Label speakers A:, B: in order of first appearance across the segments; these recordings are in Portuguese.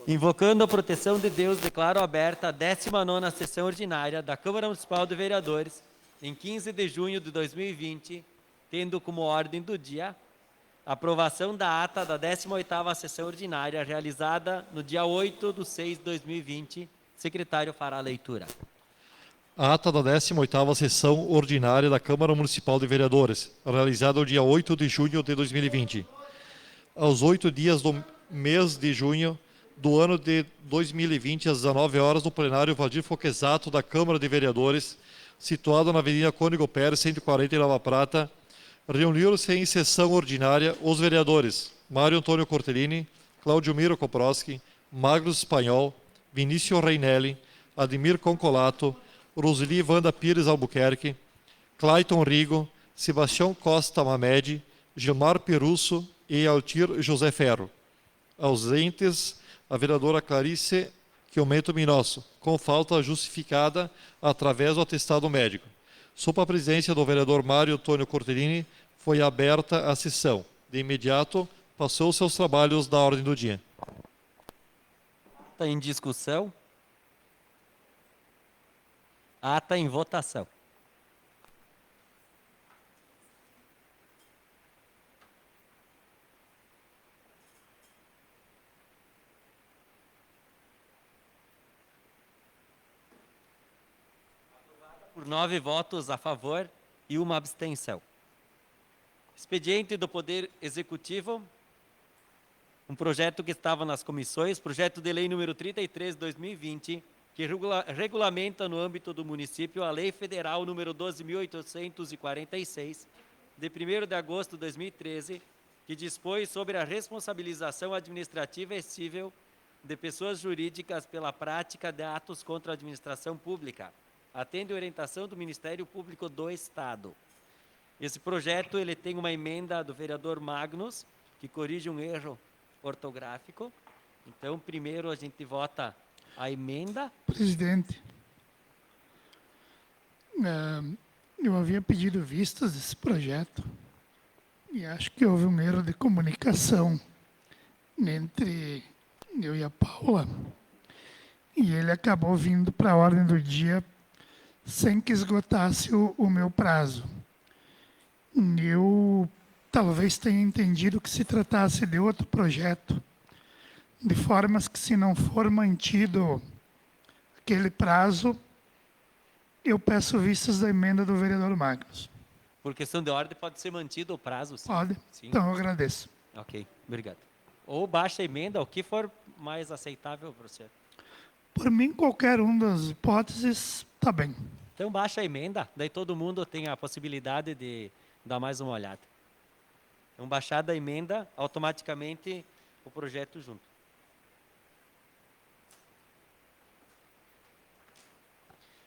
A: Invocando a proteção de Deus, declaro aberta a 19ª sessão ordinária da Câmara Municipal de Vereadores, em 15 de junho de 2020, tendo como ordem do dia a aprovação da ata da 18ª sessão ordinária, realizada no dia 8/6/2020. Secretário fará a leitura.
B: A ata da 18ª sessão ordinária da Câmara Municipal de Vereadores, realizada no dia 8 de junho de 2020. Aos 8 dias do mês de junho do ano de 2020, às 19 horas, no plenário Valdir Foquesato da Câmara de Vereadores, situado na Avenida Cônigo Pérez, 140, em Nova Prata, reuniram-se em sessão ordinária os vereadores Mário Antônio Cortellini, Cláudio Miro Koprowski, Magnus Espanhol, Vinícius Reinelli, Ademir Concolato, Roseli Wanda Pires Albuquerque, Clayton Rigo, Sebastião Costa Mamed, Gilmar Perusso e Altir José Ferro. Ausentes, a vereadora Clarice Chiomento Minosso, com falta justificada através do atestado médico. Sob a presidência do vereador Mário Antônio Cortellini, foi aberta a sessão. De imediato, passou seus trabalhos da ordem do dia.
A: Ata em discussão. Ata em votação. Por 9 votos a favor e 1 abstenção. Expediente do Poder Executivo, um projeto que estava nas comissões, projeto de lei número 33/2020, que regulamenta no âmbito do município a Lei Federal número 12.846, de 1º de agosto de 2013, que dispõe sobre a responsabilização administrativa e civil de pessoas jurídicas pela prática de atos contra a administração pública. Atende a orientação do Ministério Público do Estado. Esse projeto ele tem uma emenda do vereador Magnus, que corrige um erro ortográfico. Então, primeiro a gente vota a emenda.
C: Presidente, eu havia pedido vistas desse projeto e acho que houve um erro de comunicação entre eu e a Paula e ele acabou vindo para a ordem do dia sem que esgotasse o meu prazo. Eu talvez tenha entendido que se tratasse de outro projeto, de formas que, se não for mantido aquele prazo, eu peço vistas da emenda do vereador Magnus.
A: Por questão de ordem, pode ser mantido o prazo? Sim.
C: Pode?
A: Sim.
C: Então, eu agradeço.
A: Ok, obrigado. Ou baixa a emenda, o que for mais aceitável para você.
C: Por mim, qualquer uma das hipóteses está bem.
A: Então, baixa a emenda, daí todo mundo tem a possibilidade de dar mais uma olhada. Então, baixada a emenda, automaticamente o projeto junto.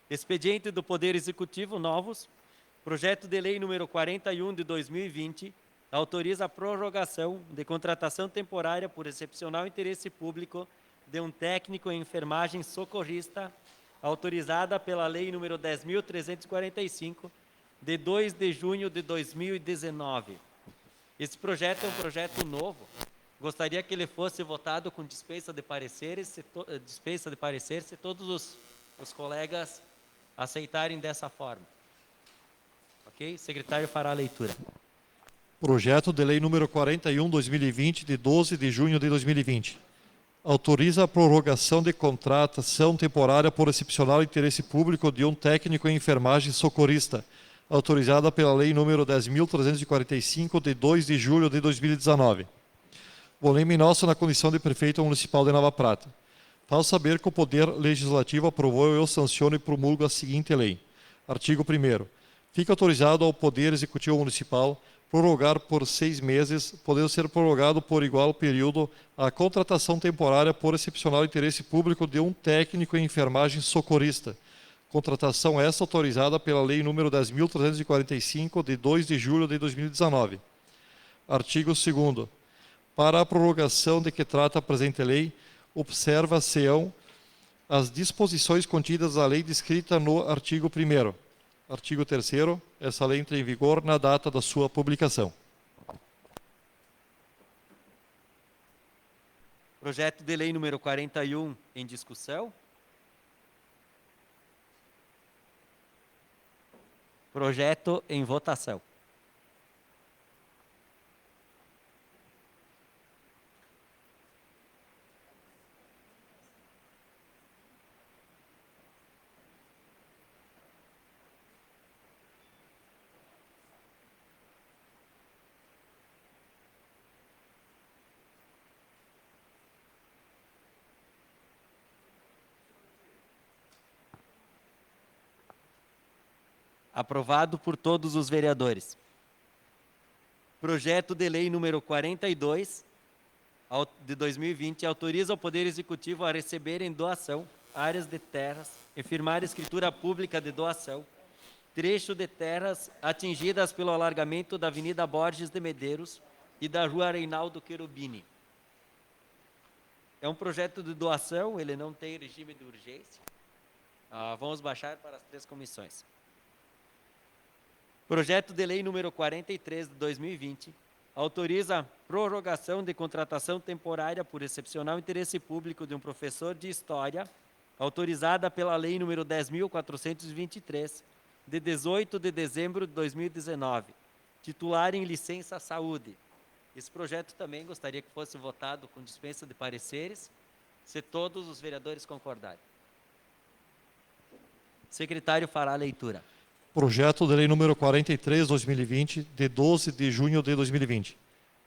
A: Expediente do Poder Executivo, novos. Projeto de lei número 41 de 2020, autoriza a prorrogação de contratação temporária por excepcional interesse público de um técnico em enfermagem socorrista, autorizada pela lei número 10.345, de 2 de junho de 2019. Esse projeto é um projeto novo. Gostaria que ele fosse votado com dispensa de pareceres, se todos os colegas aceitarem dessa forma. Ok? Secretário fará a leitura.
B: Projeto de lei número 41/2020, de 12 de junho de 2020. Autoriza a prorrogação de contratação temporária por excepcional interesse público de um técnico em enfermagem socorrista, autorizada pela lei número 10.345, de 2 de julho de 2019. Volume nosso na condição de prefeito municipal de Nova Prata. Faz saber que o Poder Legislativo aprovou e eu sanciono e promulgo a seguinte lei. Artigo 1º. Fica autorizado ao Poder Executivo Municipal prorrogar por 6 meses, podendo ser prorrogado por igual período, a contratação temporária por excepcional interesse público de um técnico em enfermagem socorrista. Contratação essa autorizada pela Lei número 10.345, de 2 de julho de 2019. Artigo 2º. Para a prorrogação de que trata a presente lei, observa-se-ão as disposições contidas na lei descrita no artigo 1º. Artigo 3º. Essa lei entra em vigor na data da sua publicação.
A: Projeto de lei número 41 em discussão. Projeto em votação. Aprovado por todos os vereadores. Projeto de lei número 42 de 2020 autoriza o Poder Executivo a receber em doação áreas de terras e firmar escritura pública de doação, trecho de terras atingidas pelo alargamento da Avenida Borges de Medeiros e da Rua Reinaldo Cherubini. É um projeto de doação, ele não tem regime de urgência. Vamos baixar para as 3 comissões. Projeto de lei número 43 de 2020 autoriza a prorrogação de contratação temporária por excepcional interesse público de um professor de História, autorizada pela lei número 10.423, de 18 de dezembro de 2019, titular em licença saúde. Esse projeto também gostaria que fosse votado com dispensa de pareceres, se todos os vereadores concordarem. O secretário fará a leitura.
B: Projeto de lei número 43, 2020, de 12 de junho de 2020.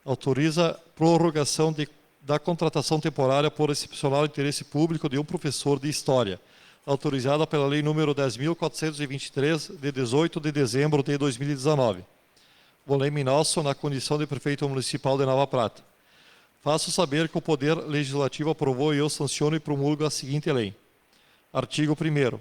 B: Autoriza prorrogação da contratação temporária por excepcional interesse público de um professor de História, autorizada pela lei número 10.423, de 18 de dezembro de 2019. Volney Nosso, na condição de prefeito municipal de Nova Prata. Faço saber que o Poder Legislativo aprovou e eu sanciono e promulgo a seguinte lei. Artigo 1º.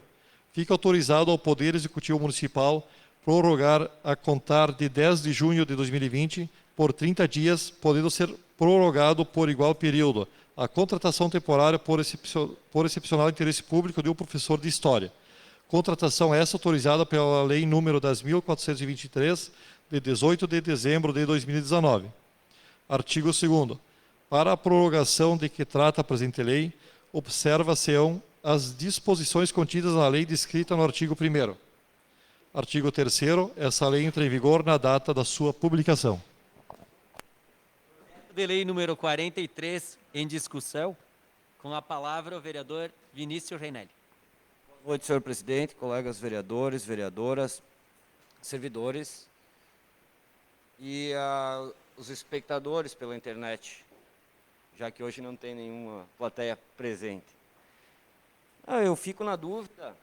B: Fica autorizado ao Poder Executivo Municipal prorrogar a contar de 10 de junho de 2020 por 30 dias, podendo ser prorrogado por igual período a contratação temporária por excepcional interesse público de um professor de História. Contratação essa autorizada pela Lei número 10.423, de 18 de dezembro de 2019. Artigo 2º. Para a prorrogação de que trata a presente lei, observa-se-ão as disposições contidas na lei descrita no artigo 1º. Artigo 3º. Essa lei entra em vigor na data da sua publicação.
A: Projeto de lei número 43 em discussão. Com a palavra o vereador Vinícius Reinelli.
D: Boa noite, senhor presidente, colegas vereadores, vereadoras, servidores e os espectadores pela internet, já que hoje não tem nenhuma plateia presente. Eu fico na dúvida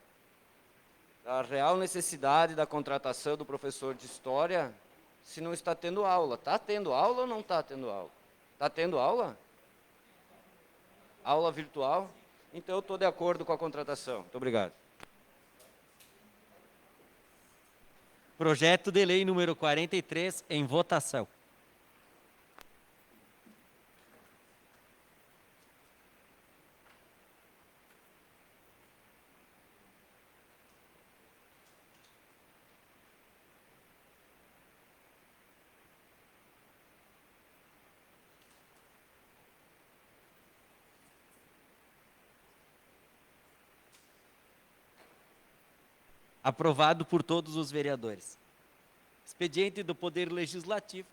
D: da real necessidade da contratação do professor de História se não está tendo aula. Está tendo aula ou não está tendo aula? Está tendo aula? Aula virtual? Então, eu estou de acordo com a contratação. Muito obrigado.
A: Projeto de lei número 43 em votação. Aprovado por todos os vereadores. Expediente do Poder Legislativo.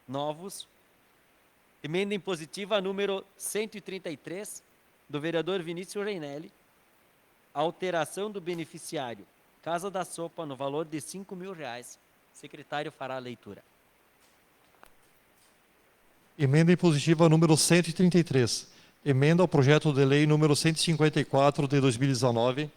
A: Novos. Emenda impositiva número 133, do vereador Vinícius Reinelli. Alteração do beneficiário. Casa da Sopa, no valor de R$5.000. Secretário fará a leitura.
B: Emenda impositiva número 133. Emenda ao projeto de lei número 154 de 2019,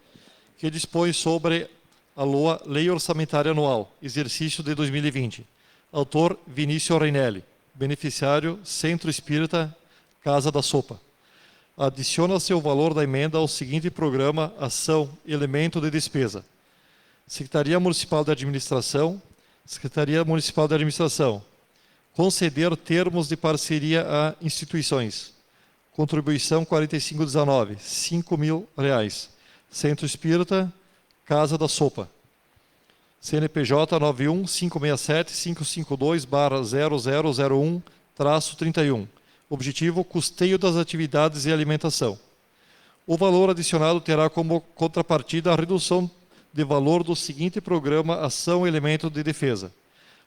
B: que dispõe sobre a LOA, Lei Orçamentária Anual, exercício de 2020. Autor, Vinícius Reinelli. Beneficiário, Centro Espírita, Casa da Sopa. Adiciona-se o valor da emenda ao seguinte programa, ação, elemento de despesa. Secretaria Municipal de Administração, Secretaria Municipal de Administração. Conceder termos de parceria a instituições. Contribuição 4519, R$5.000. Centro Espírita, Casa da Sopa. CNPJ 91-567-552-0001-31. Objetivo: custeio das atividades e alimentação. O valor adicionado terá como contrapartida a redução de valor do seguinte programa Ação Elemento de Defesa: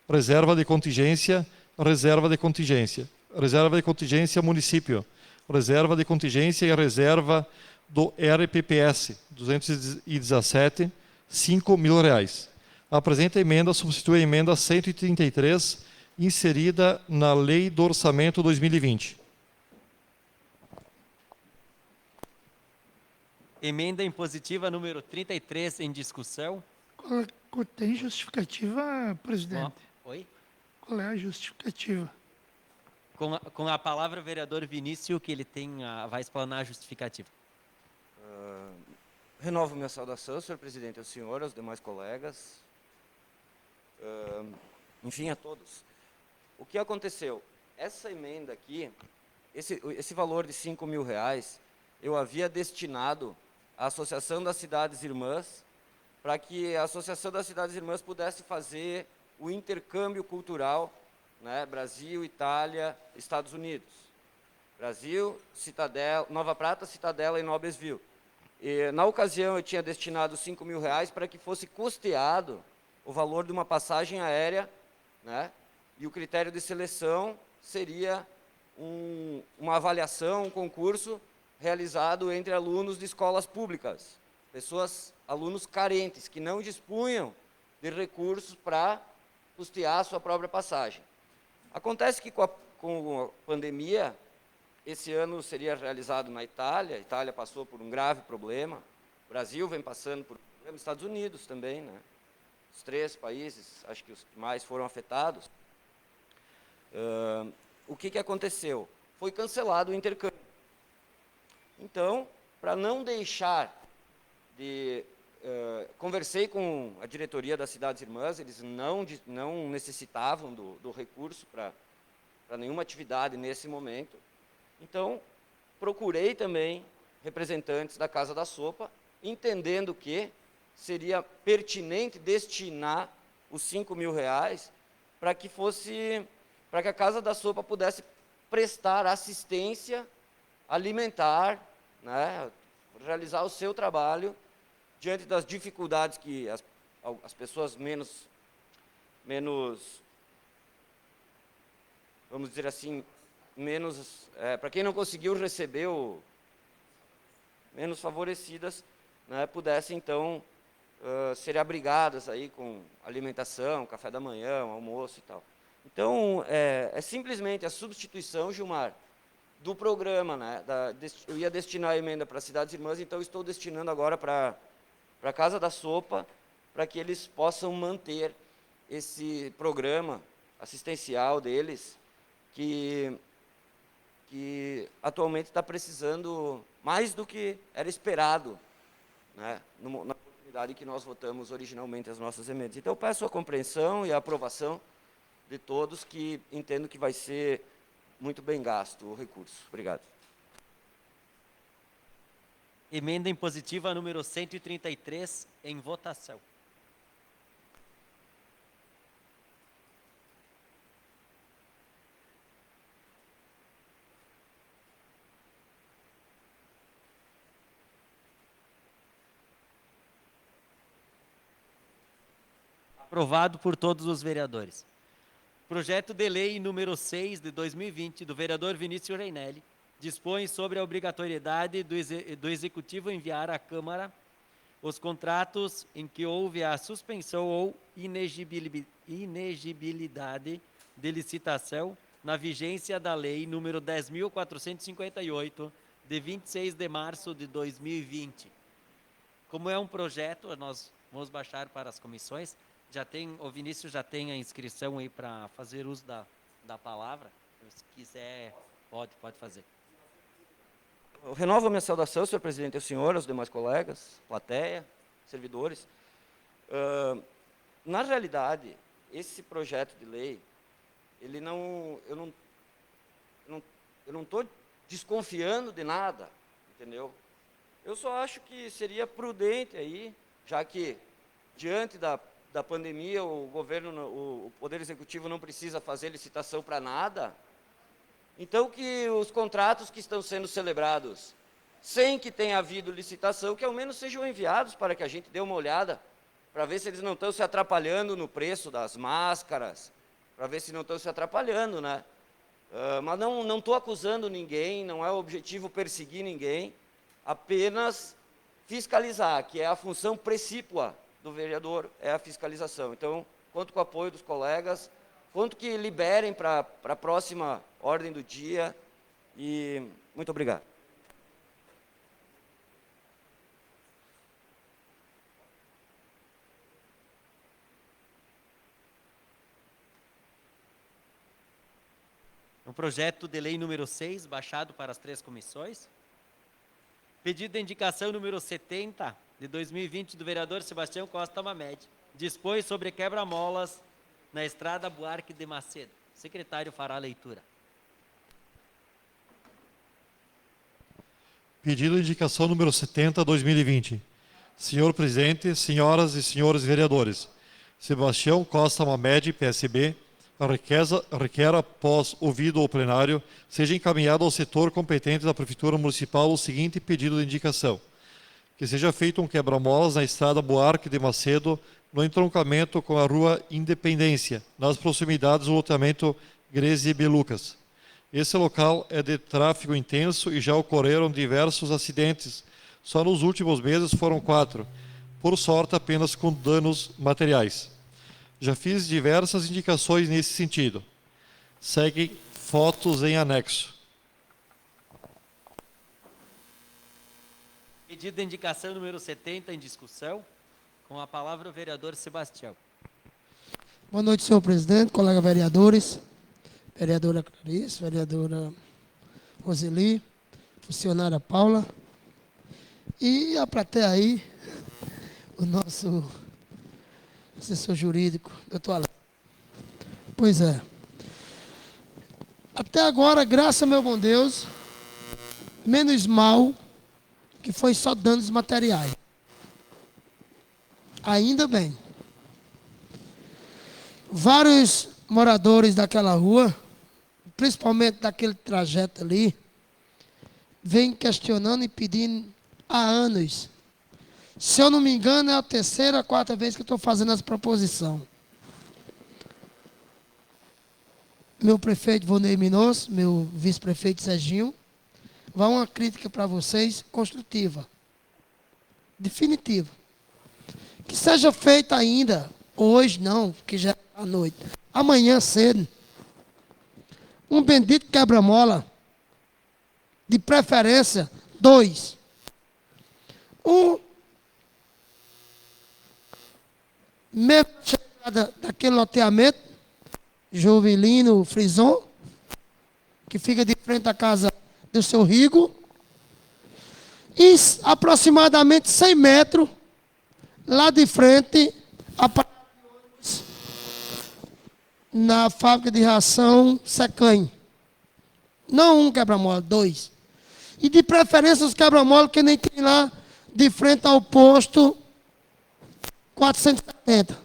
B: Reserva de Contingência, Reserva de Contingência, Reserva de Contingência Município, Reserva de Contingência e Reserva do RPPS 217, R$ 5.000. A presente emenda substitui a emenda 133, inserida na Lei do Orçamento 2020.
A: Emenda impositiva número 33 em discussão.
C: Tem justificativa, presidente?
A: Oi?
C: Qual é a justificativa?
A: Com a palavra o vereador Vinícius, que ele vai explanar a justificativa.
D: Renovo minha saudação, senhor presidente, ao senhor, aos demais colegas, enfim, a todos. O que aconteceu? Essa emenda aqui, esse valor de R$ 5.000, eu havia destinado à Associação das Cidades Irmãs, para que a Associação das Cidades Irmãs pudesse fazer o intercâmbio cultural, né, Brasil, Itália, Estados Unidos. Brasil, Citadela, Nova Prata, Citadela e Noblesville. E, na ocasião, eu tinha destinado R$ 5.000 para que fosse custeado o valor de uma passagem aérea, né, e o critério de seleção seria uma avaliação, um concurso realizado entre alunos de escolas públicas, alunos carentes, que não dispunham de recursos para custear a sua própria passagem. Acontece que com a pandemia, esse ano seria realizado na Itália, a Itália passou por um grave problema, o Brasil vem passando por problemas, Estados Unidos também, né? Os 3 países, acho que os que mais foram afetados. O que aconteceu? Foi cancelado o intercâmbio. Então, para não deixar de... conversei com a diretoria das Cidades Irmãs, eles não necessitavam do recurso para nenhuma atividade nesse momento. Então, procurei também representantes da Casa da Sopa, entendendo que seria pertinente destinar os R$ 5.000 para que a Casa da Sopa pudesse prestar assistência alimentar, né, realizar o seu trabalho diante das dificuldades que as pessoas menos, vamos dizer assim, para quem não conseguiu receber menos favorecidas, né, pudessem então ser abrigadas aí com alimentação, café da manhã, almoço e tal. Então, é simplesmente a substituição, Gilmar, do programa, né? Eu ia destinar a emenda para as Cidades Irmãs, então estou destinando agora para a Casa da Sopa, para que eles possam manter esse programa assistencial deles, que atualmente está precisando mais do que era esperado, né, na oportunidade que nós votamos originalmente as nossas emendas. Então, eu peço a compreensão e a aprovação de todos, que entendo que vai ser muito bem gasto o recurso. Obrigado.
A: Emenda impositiva número 133 em votação. Aprovado por todos os vereadores. Projeto de lei número 6 de 2020, do vereador Vinícius Reinelli, dispõe sobre a obrigatoriedade do Executivo enviar à Câmara os contratos em que houve a suspensão ou inegibilidade de licitação na vigência da Lei número 10.458, de 26 de março de 2020. Como é um projeto, nós vamos baixar para as comissões. O Vinícius já tem a inscrição aí para fazer uso da palavra. Se quiser, pode fazer.
D: Eu renovo a minha saudação, senhor presidente, ao senhor, aos demais colegas, plateia, servidores. Na realidade, esse projeto de lei, eu não estou desconfiando de nada, entendeu? Eu só acho que seria prudente aí, já que diante da pandemia, o governo, o Poder Executivo não precisa fazer licitação para nada, Então, que os contratos que estão sendo celebrados sem que tenha havido licitação, que ao menos sejam enviados para que a gente dê uma olhada, para ver se eles não estão se atrapalhando no preço das máscaras, para ver se não estão se atrapalhando, né? Mas não estou acusando ninguém, não é o objetivo perseguir ninguém, apenas fiscalizar, que é a função precípua do vereador, é a fiscalização. Então, conto com o apoio dos colegas, conto que liberem para a próxima ordem do dia, e muito obrigado.
A: O projeto de lei número 6, baixado para as 3 comissões. Pedido de indicação número 70, de 2020, do vereador Sebastião Costa Mamede. Dispõe sobre quebra-molas na estrada Buarque de Macedo. Secretário fará a leitura.
B: Pedido de indicação número 70, 2020. Senhor presidente, senhoras e senhores vereadores, Sebastião Costa Mamede, PSB, requer, após ouvido o plenário, seja encaminhado ao setor competente da Prefeitura Municipal o seguinte pedido de indicação: que seja feito um quebra-molas na estrada Buarque de Macedo, no entroncamento com a rua Independência, nas proximidades do loteamento Greze Belucas. Esse local é de tráfego intenso e já ocorreram diversos acidentes. Só nos últimos meses foram 4, por sorte apenas com danos materiais. Já fiz diversas indicações nesse sentido. Seguem fotos em anexo.
A: Pedido de indicação número 70 em discussão. Com a palavra o vereador Sebastião.
E: Boa noite, senhor presidente, colegas vereadores, vereadora Clarice, vereadora Roseli, funcionária Paula, e a plateia aí, o nosso assessor jurídico, doutor Alain. Pois é. Até agora, graças ao meu bom Deus, menos mal que foi só danos materiais. Ainda bem. Vários moradores daquela rua, principalmente daquele trajeto ali, vêm questionando e pedindo há anos. Se eu não me engano, é a 3ª, 4ª vez que eu estou fazendo essa proposição. Meu prefeito Vonei Minos, meu vice-prefeito Serginho, vai uma crítica para vocês construtiva, definitiva. Que seja feita ainda, hoje não, que já é à noite, amanhã cedo, um bendito quebra-mola, de preferência 2. Mesmo chegada daquele loteamento, Jovelino Frison, que fica de frente à casa do seu Rigo, e aproximadamente 100 metros, lá de frente, na fábrica de ração Secanhe. Não um quebra-mola, 2. E de preferência os quebra-mola que nem tem lá de frente ao posto 470.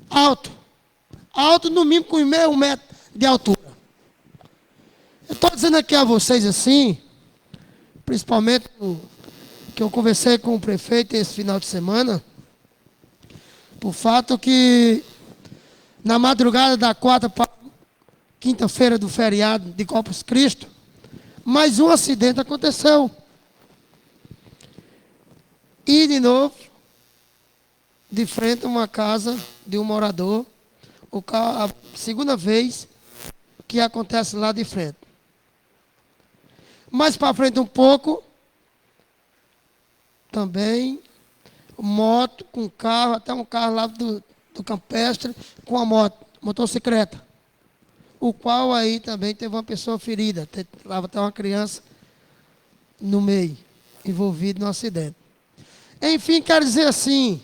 E: Alto. Alto no mínimo com meio metro de altura. Eu estou dizendo aqui a vocês assim, principalmente que eu conversei com o prefeito esse final de semana, por fato que na madrugada da 4ª para quinta-feira do feriado de Corpus Christi, mais um acidente aconteceu. E de novo, de frente a uma casa de um morador, a 2ª vez que acontece lá de frente. Mais para frente um pouco, também moto com carro, até um carro lá do campestre com a motocicleta, o qual aí também teve uma pessoa ferida, lá até uma criança no meio, envolvida no acidente. Enfim, quero dizer assim,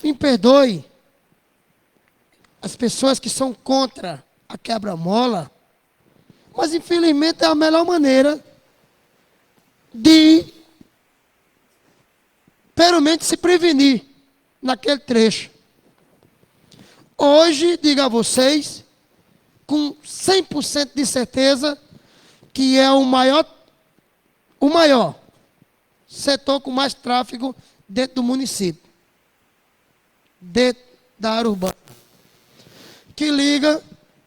E: me perdoe as pessoas que são contra a quebra-mola, mas infelizmente é a melhor maneira de, pelo menos, se prevenir naquele trecho. Hoje, digo a vocês, com 100% de certeza que é o maior setor com mais tráfego dentro do município, dentro da área urbana, que liga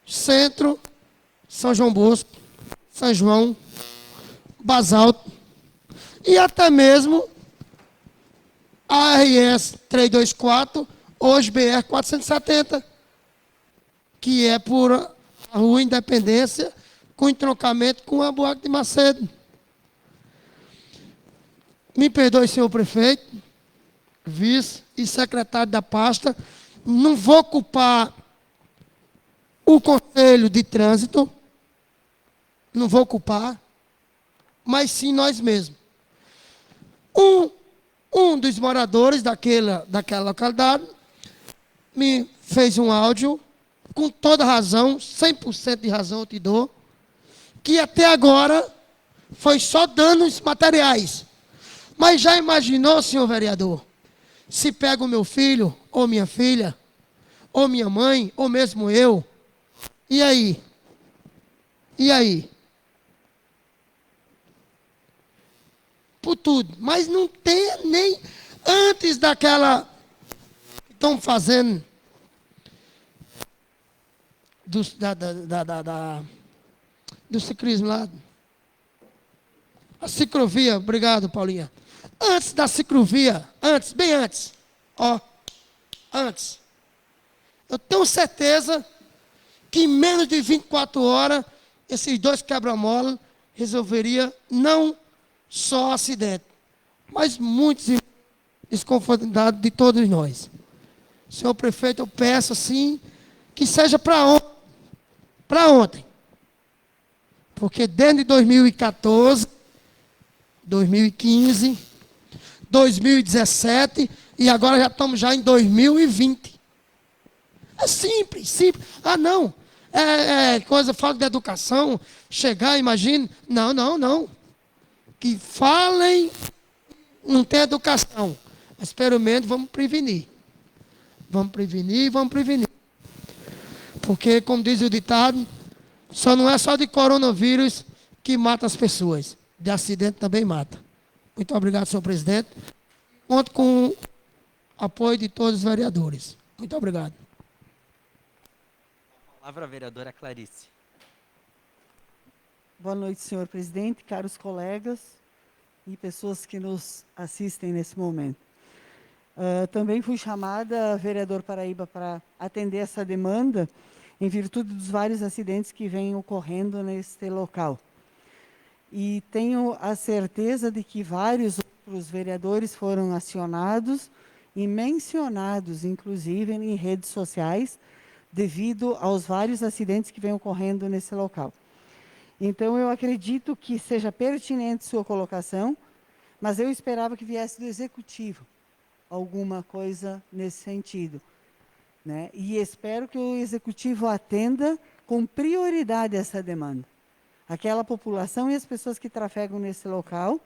E: Centro, São João Bosco, São João, Basalto e até mesmo a RS 324, hoje BR 470, que é por a Rua Independência, com entroncamento com a Buarque de Macedo. Me perdoe, senhor prefeito, vice e secretário da pasta, não vou culpar o Conselho de Trânsito, não vou culpar, mas sim nós mesmos. Um dos moradores daquela localidade me fez um áudio, com toda razão, 100% de razão eu te dou, que até agora foi só danos materiais. Mas já imaginou, senhor vereador, se pega o meu filho, ou minha filha, ou minha mãe, ou mesmo eu, e aí? E aí? Por tudo. Mas não tem nem antes daquela que estão fazendo do ciclismo lá. A ciclovia, obrigado, Paulinha. Antes da ciclovia, bem antes, antes. Eu tenho certeza que em menos de 24 horas, esses dois quebra-mola resolveria não só acidente, mas muitos desconformidades de todos nós. Senhor prefeito, eu peço assim, que seja para ontem. Porque desde 2014, 2015, 2017 e agora já estamos em 2020. É simples. Ah, não. Falta de educação. Chegar, imagine. Não. Que falem, não tem educação. Mas pelo menos vamos prevenir. Vamos prevenir. Porque, como diz o ditado, não é só de coronavírus que mata as pessoas. De acidente também mata. Muito obrigado, senhor presidente. Conto com o apoio de todos os vereadores. Muito obrigado.
A: A palavra, a vereadora Clarice.
F: Boa noite, senhor presidente, caros colegas e pessoas que nos assistem nesse momento. Também fui chamada, vereador Paraíba, para atender essa demanda em virtude dos vários acidentes que vêm ocorrendo neste local. E tenho a certeza de que vários outros vereadores foram acionados e mencionados, inclusive, em redes sociais, devido aos vários acidentes que vêm ocorrendo nesse local. Então, eu acredito que seja pertinente sua colocação, mas eu esperava que viesse do Executivo alguma coisa nesse sentido, né? E espero que o Executivo atenda com prioridade essa demanda. Aquela população e as pessoas que trafegam nesse local,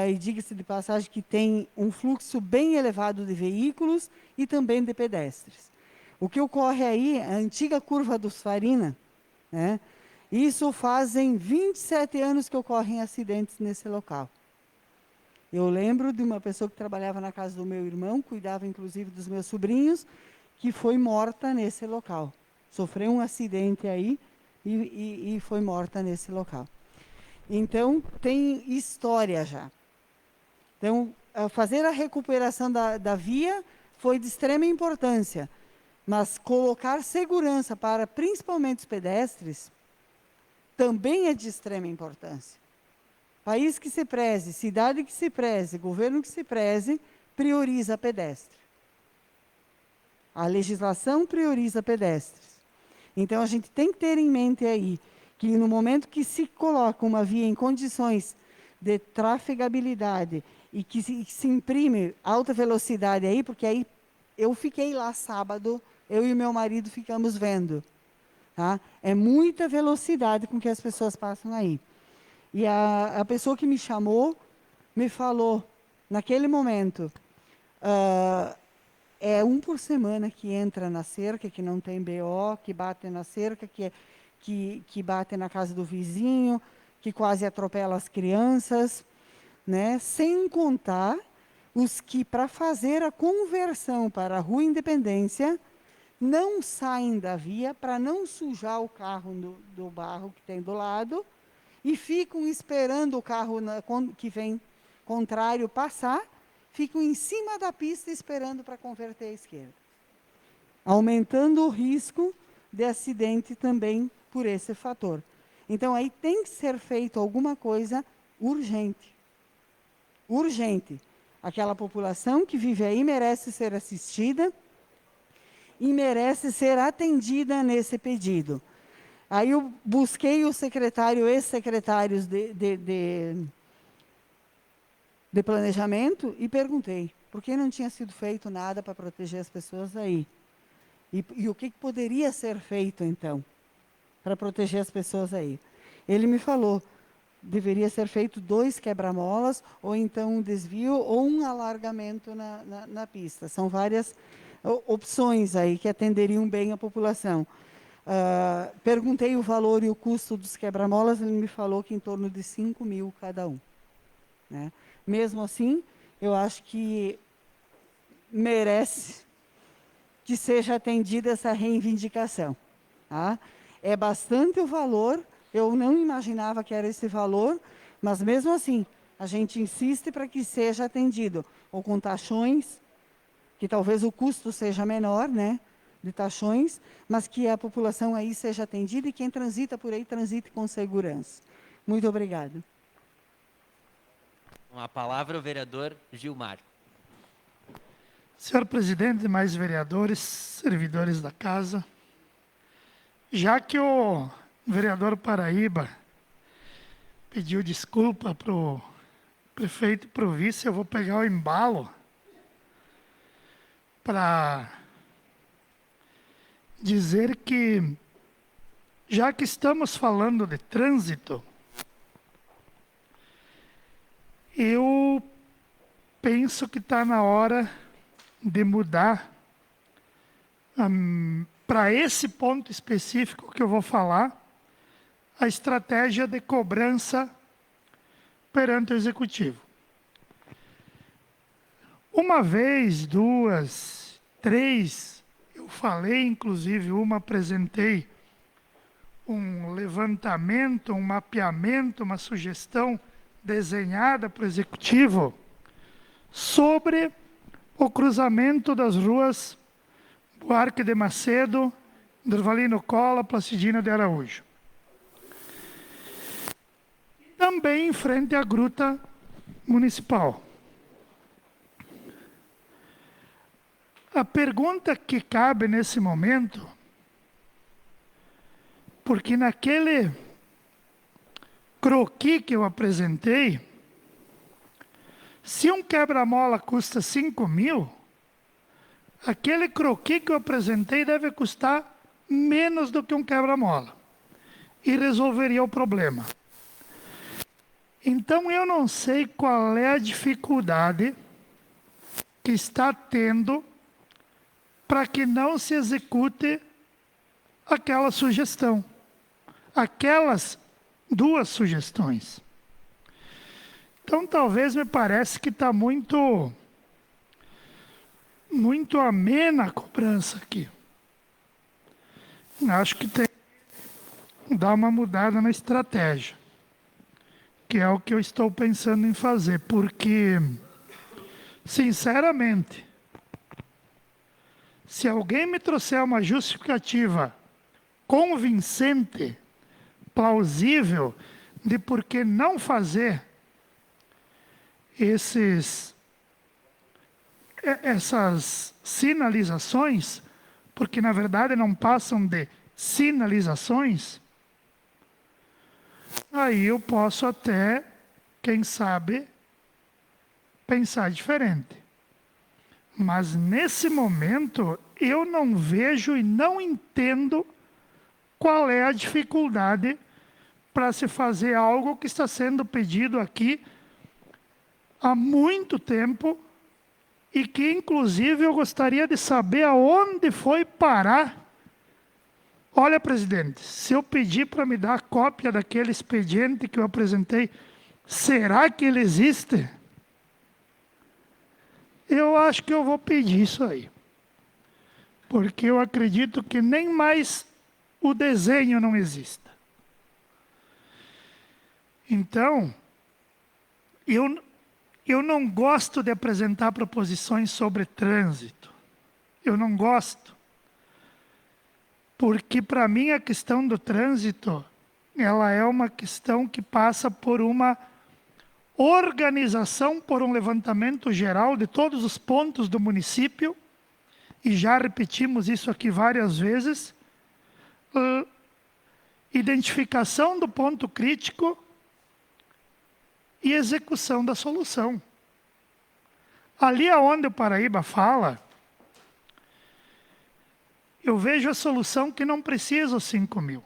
F: e diga-se de passagem que tem um fluxo bem elevado de veículos e também de pedestres. O que ocorre aí, a antiga curva dos Farina, né? Isso fazem 27 anos que ocorrem acidentes nesse local. Eu lembro de uma pessoa que trabalhava na casa do meu irmão, cuidava inclusive dos meus sobrinhos, que foi morta nesse local. Sofreu um acidente aí e foi morta nesse local. Então, tem história já. Então, fazer a recuperação da via foi de extrema importância, mas colocar segurança para principalmente os pedestres também é de extrema importância. País que se preze, cidade que se preze, governo que se preze, prioriza pedestre. A legislação prioriza pedestres. Então, a gente tem que ter em mente aí que no momento que se coloca uma via em condições de trafegabilidade e que se imprime alta velocidade aí, porque aí eu fiquei lá sábado, eu e o meu marido ficamos vendo. Tá? É muita velocidade com que as pessoas passam aí. E a pessoa que me chamou me falou, naquele momento, é um por semana que entra na cerca, que não tem BO, que bate na cerca, que bate na casa do vizinho, que quase atropela as crianças, né? Sem contar os que, para fazer a conversão para a Rua Independência, não saem da via para não sujar o carro do barro que tem do lado e ficam esperando o carro que vem contrário passar, ficam em cima da pista esperando para converter à esquerda, aumentando o risco de acidente também por esse fator. Então, aí tem que ser feito alguma coisa urgente. Urgente. Aquela população que vive aí merece ser assistida e merece ser atendida nesse pedido. Aí eu busquei o secretário, ex-secretários de planejamento e perguntei por que não tinha sido feito nada para proteger as pessoas aí. E o que poderia ser feito, então, para proteger as pessoas aí? Ele me falou, deveria ser feito 2 quebra-molas, ou então um desvio, ou um alargamento na pista. São várias opções aí que atenderiam bem a população. Perguntei o valor e o custo dos quebra-molas, ele me falou que em torno de 5 mil cada um, né? Mesmo assim, eu acho que merece que seja atendida essa reivindicação. Tá? É bastante o valor, eu não imaginava que era esse valor, mas mesmo assim, a gente insiste para que seja atendido, ou com taxões, que talvez o custo seja menor, né, de taxões, mas que a população aí seja atendida e quem transita por aí transite com segurança. Muito obrigada.
A: Com a palavra o vereador Gilmar.
C: Senhor presidente, demais vereadores, servidores da casa, já que o vereador Paraíba pediu desculpa para o prefeito e para o vice, eu vou pegar o embalo para dizer que, já que estamos falando de trânsito, eu penso que está na hora de mudar para esse ponto específico que eu vou falar, a estratégia de cobrança perante o executivo. Uma vez, 2, 3, eu falei, inclusive apresentei um levantamento, um mapeamento, uma sugestão desenhada para o executivo sobre o cruzamento das ruas Buarque de Macedo, Durvalino Cola, Placidino de Araújo. Também em frente à Gruta Municipal. A pergunta que cabe nesse momento, porque naquele croquis que eu apresentei, se um quebra-mola custa 5 mil, aquele croquis que eu apresentei deve custar menos do que um quebra-mola. E resolveria o problema. Então eu não sei qual é a dificuldade que está tendo para que não se execute aquela sugestão. Aquelas 2 sugestões. Então, talvez me parece que está muito amena a cobrança aqui. Acho que tem que dar uma mudada na estratégia, que é o que eu estou pensando em fazer, porque, sinceramente, se alguém me trouxer uma justificativa convincente, plausível, de por que não fazer essas sinalizações, porque na verdade não passam de sinalizações, aí eu posso até, quem sabe, pensar diferente. Mas nesse momento eu não vejo e não entendo qual é a dificuldade para se fazer algo que está sendo pedido aqui há muito tempo e que, inclusive, eu gostaria de saber aonde foi parar. Olha, presidente, se eu pedir para me dar a cópia daquele expediente que eu apresentei, será que ele existe? Eu acho que eu vou pedir isso aí. Porque eu acredito que nem mais o desenho não exista. Então, eu não gosto de apresentar proposições sobre trânsito. Eu não gosto. Porque, para mim, a questão do trânsito, ela é uma questão que passa por uma organização, por um levantamento geral de todos os pontos do município, e já repetimos isso aqui várias vezes, identificação do ponto crítico e execução da solução. Ali aonde o Paraíba fala, eu vejo a solução que não precisa os 5 mil.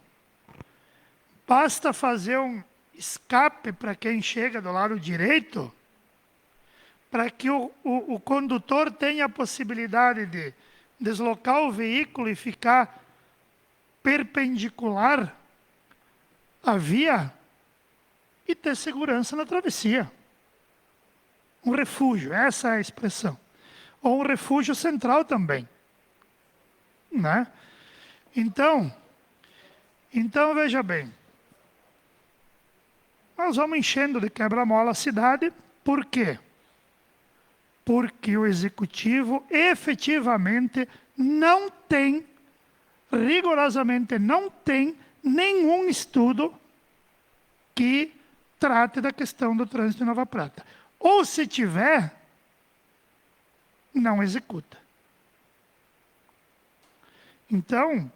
C: Basta fazer um escape para quem chega do lado direito, para que o condutor tenha a possibilidade de deslocar o veículo e ficar perpendicular à via e ter segurança na travessia. Um refúgio, essa é a expressão. Ou um refúgio central também. Né? Então, veja bem, nós vamos enchendo de quebra-mola a cidade, por quê? Porque o executivo efetivamente não tem, rigorosamente não tem, nenhum estudo que trate da questão do trânsito em Nova Prata. Ou se tiver, não executa. Então,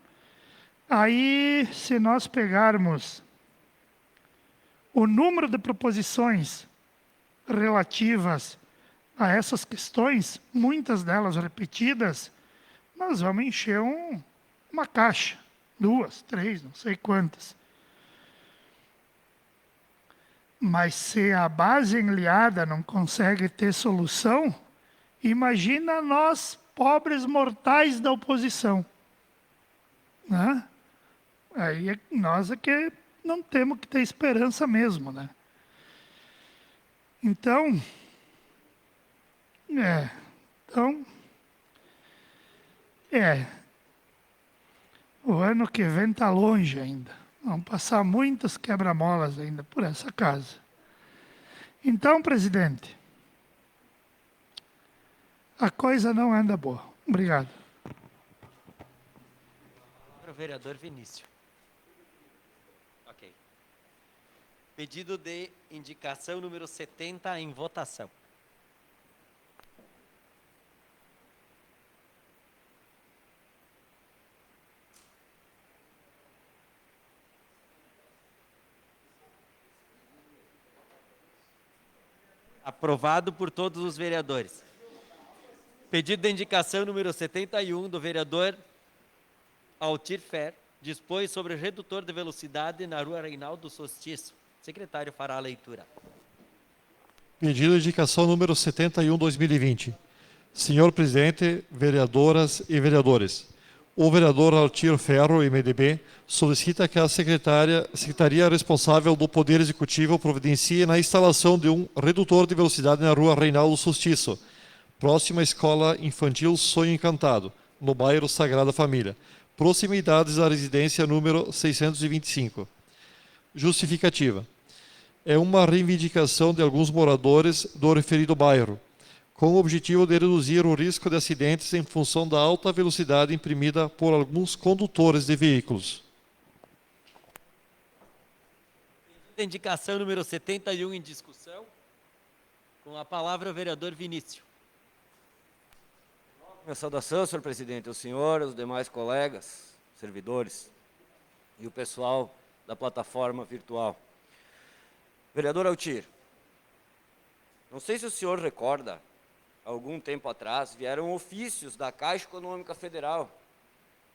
C: aí se nós pegarmos o número de proposições relativas a essas questões, muitas delas repetidas, nós vamos encher uma caixa, 2, 3, não sei quantas. Mas se a base enliada não consegue ter solução, imagina nós, pobres mortais da oposição. Né? Aí nós é que não temos que ter esperança mesmo. Né? Então, o ano que vem está longe ainda. Vão passar muitos quebra-molas ainda por essa casa. Então, presidente, a coisa não anda boa. Obrigado.
A: Para o vereador Vinícius. Ok. Pedido de indicação número 70 em votação. Aprovado por todos os vereadores. Pedido de indicação número 71 do vereador Altir Fer, dispõe sobre o redutor de velocidade na rua Reinaldo Sostiço. O secretário fará a leitura.
B: Pedido de indicação número 71/2020. Senhor presidente, vereadoras e vereadores, o vereador Altir Ferro, MDB, solicita que a secretaria responsável do Poder Executivo providencie na instalação de um redutor de velocidade na rua Reinaldo Sostiço, próxima à Escola Infantil Sonho Encantado, no bairro Sagrada Família, proximidades à residência número 625. Justificativa. É uma reivindicação de alguns moradores do referido bairro, com o objetivo de reduzir o risco de acidentes em função da alta velocidade imprimida por alguns condutores de veículos.
A: Pedido de indicação número 71 em discussão. Com a palavra o vereador Vinícius.
D: Minha saudação, senhor presidente, ao senhor, aos demais colegas, servidores e o pessoal da plataforma virtual. Vereador Altir, não sei se o senhor recorda, algum tempo atrás, vieram ofícios da Caixa Econômica Federal,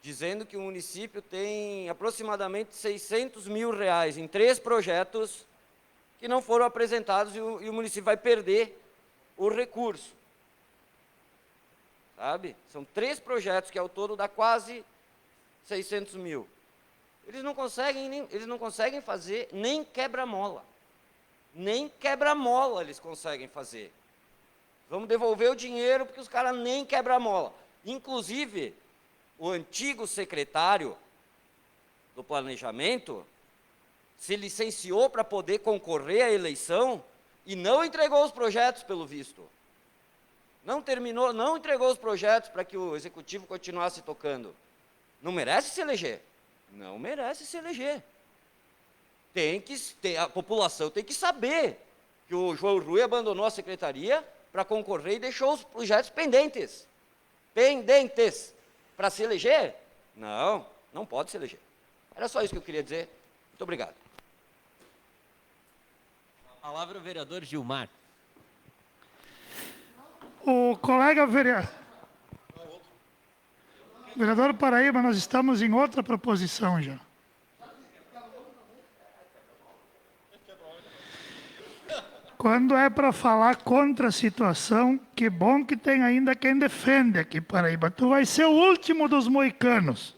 D: dizendo que o município tem aproximadamente 600 mil reais em 3 projetos que não foram apresentados e o município vai perder o recurso. sabe? São 3 projetos que ao todo dá quase 600 mil. Eles não conseguem fazer nem quebra-mola. Nem quebra-mola eles conseguem fazer. Vamos devolver o dinheiro porque os caras nem quebra-mola. Inclusive, o antigo secretário do planejamento se licenciou para poder concorrer à eleição e não entregou os projetos, pelo visto. Não entregou os projetos para que o executivo continuasse tocando. Não merece se eleger? Não merece se eleger. A população tem que saber que o João Rui abandonou a secretaria para concorrer e deixou os projetos pendentes. Pendentes. Para se eleger? Não, não pode se eleger. Era só isso que eu queria dizer. Muito obrigado.
A: A palavra é o vereador Gilmar.
C: O colega vereador Paraíba, nós estamos em outra proposição já. Quando é para falar contra a situação, que bom que tem ainda quem defende aqui, Paraíba. Tu vai ser o último dos moicanos.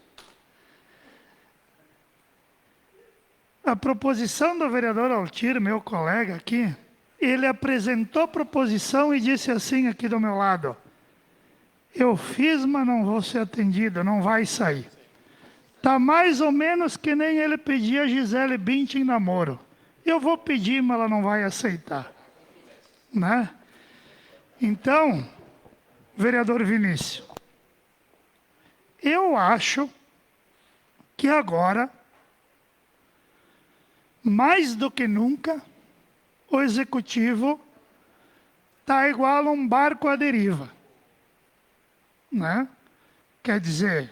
C: A proposição do vereador Altir, meu colega aqui, ele apresentou a proposição e disse assim aqui do meu lado: eu fiz, mas não vou ser atendido, não vai sair. Está mais ou menos que nem ele pedir a Gisele Bündchen em namoro. Eu vou pedir, mas ela não vai aceitar. Né? Então, vereador Vinícius, eu acho que agora, mais do que nunca, o executivo está igual a um barco à deriva. Né? Quer dizer,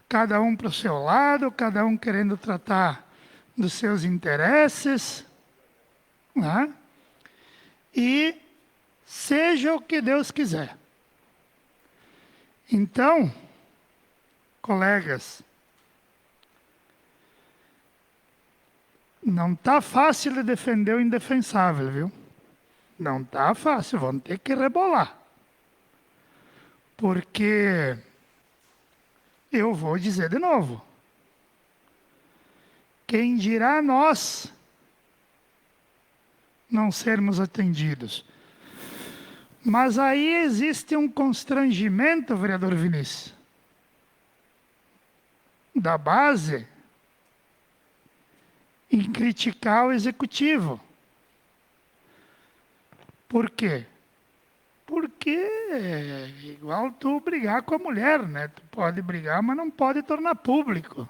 C: cada um para o seu lado, cada um querendo tratar dos seus interesses, né? E seja o que Deus quiser. Então, colegas, não está fácil de defender o indefensável, viu? Não está fácil, vão ter que rebolar. Porque, eu vou dizer de novo, quem dirá nós não sermos atendidos? Mas aí existe um constrangimento, vereador Vinícius, da base em criticar o executivo. Por quê? Porque é igual tu brigar com a mulher, né? Tu pode brigar, mas não pode tornar público.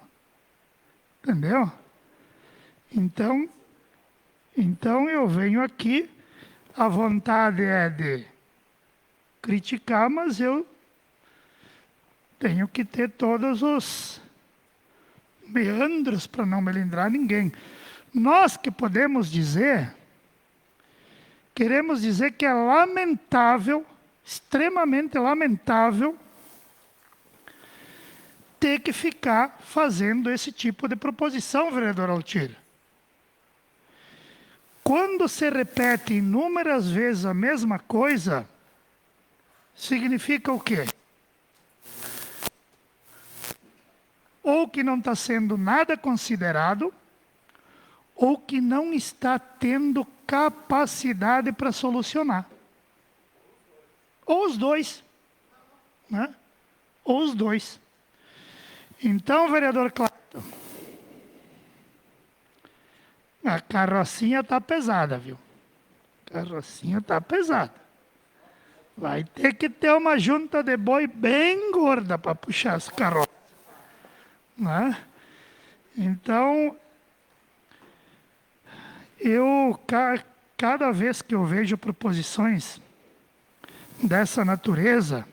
C: Entendeu? Então eu venho aqui, a vontade é de criticar, mas eu tenho que ter todos os meandros para não melindrar ninguém. Nós que podemos dizer, queremos dizer que é lamentável, extremamente lamentável, ter que ficar fazendo esse tipo de proposição, vereador Altir. Quando se repete inúmeras vezes a mesma coisa, significa o quê? Ou que não está sendo nada considerado, ou que não está tendo capacidade para solucionar. Ou os dois. Né? Ou os dois. Então, vereador Clayton, a carrocinha está pesada, viu? A carrocinha está pesada. Vai ter que ter uma junta de boi bem gorda para puxar as carroças. Né? Então, cada vez que eu vejo proposições dessa natureza,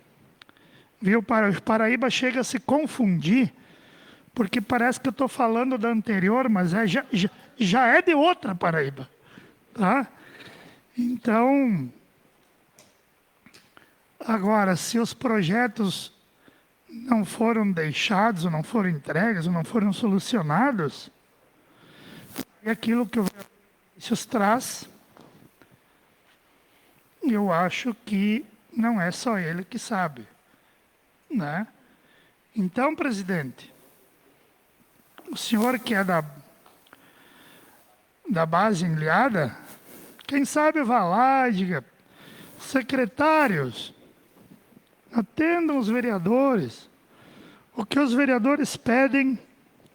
C: viu, o Paraíba chega a se confundir, porque parece que eu estou falando da anterior, mas já é de outra Paraíba. Tá? Então, agora, se os projetos não foram deixados, ou não foram entregues, ou não foram solucionados, é aquilo que o Vinícius traz, eu acho que não é só ele que sabe, né? Então, presidente, o senhor que é da base enliada, quem sabe vá lá e diga, secretários, atendam os vereadores. O que os vereadores pedem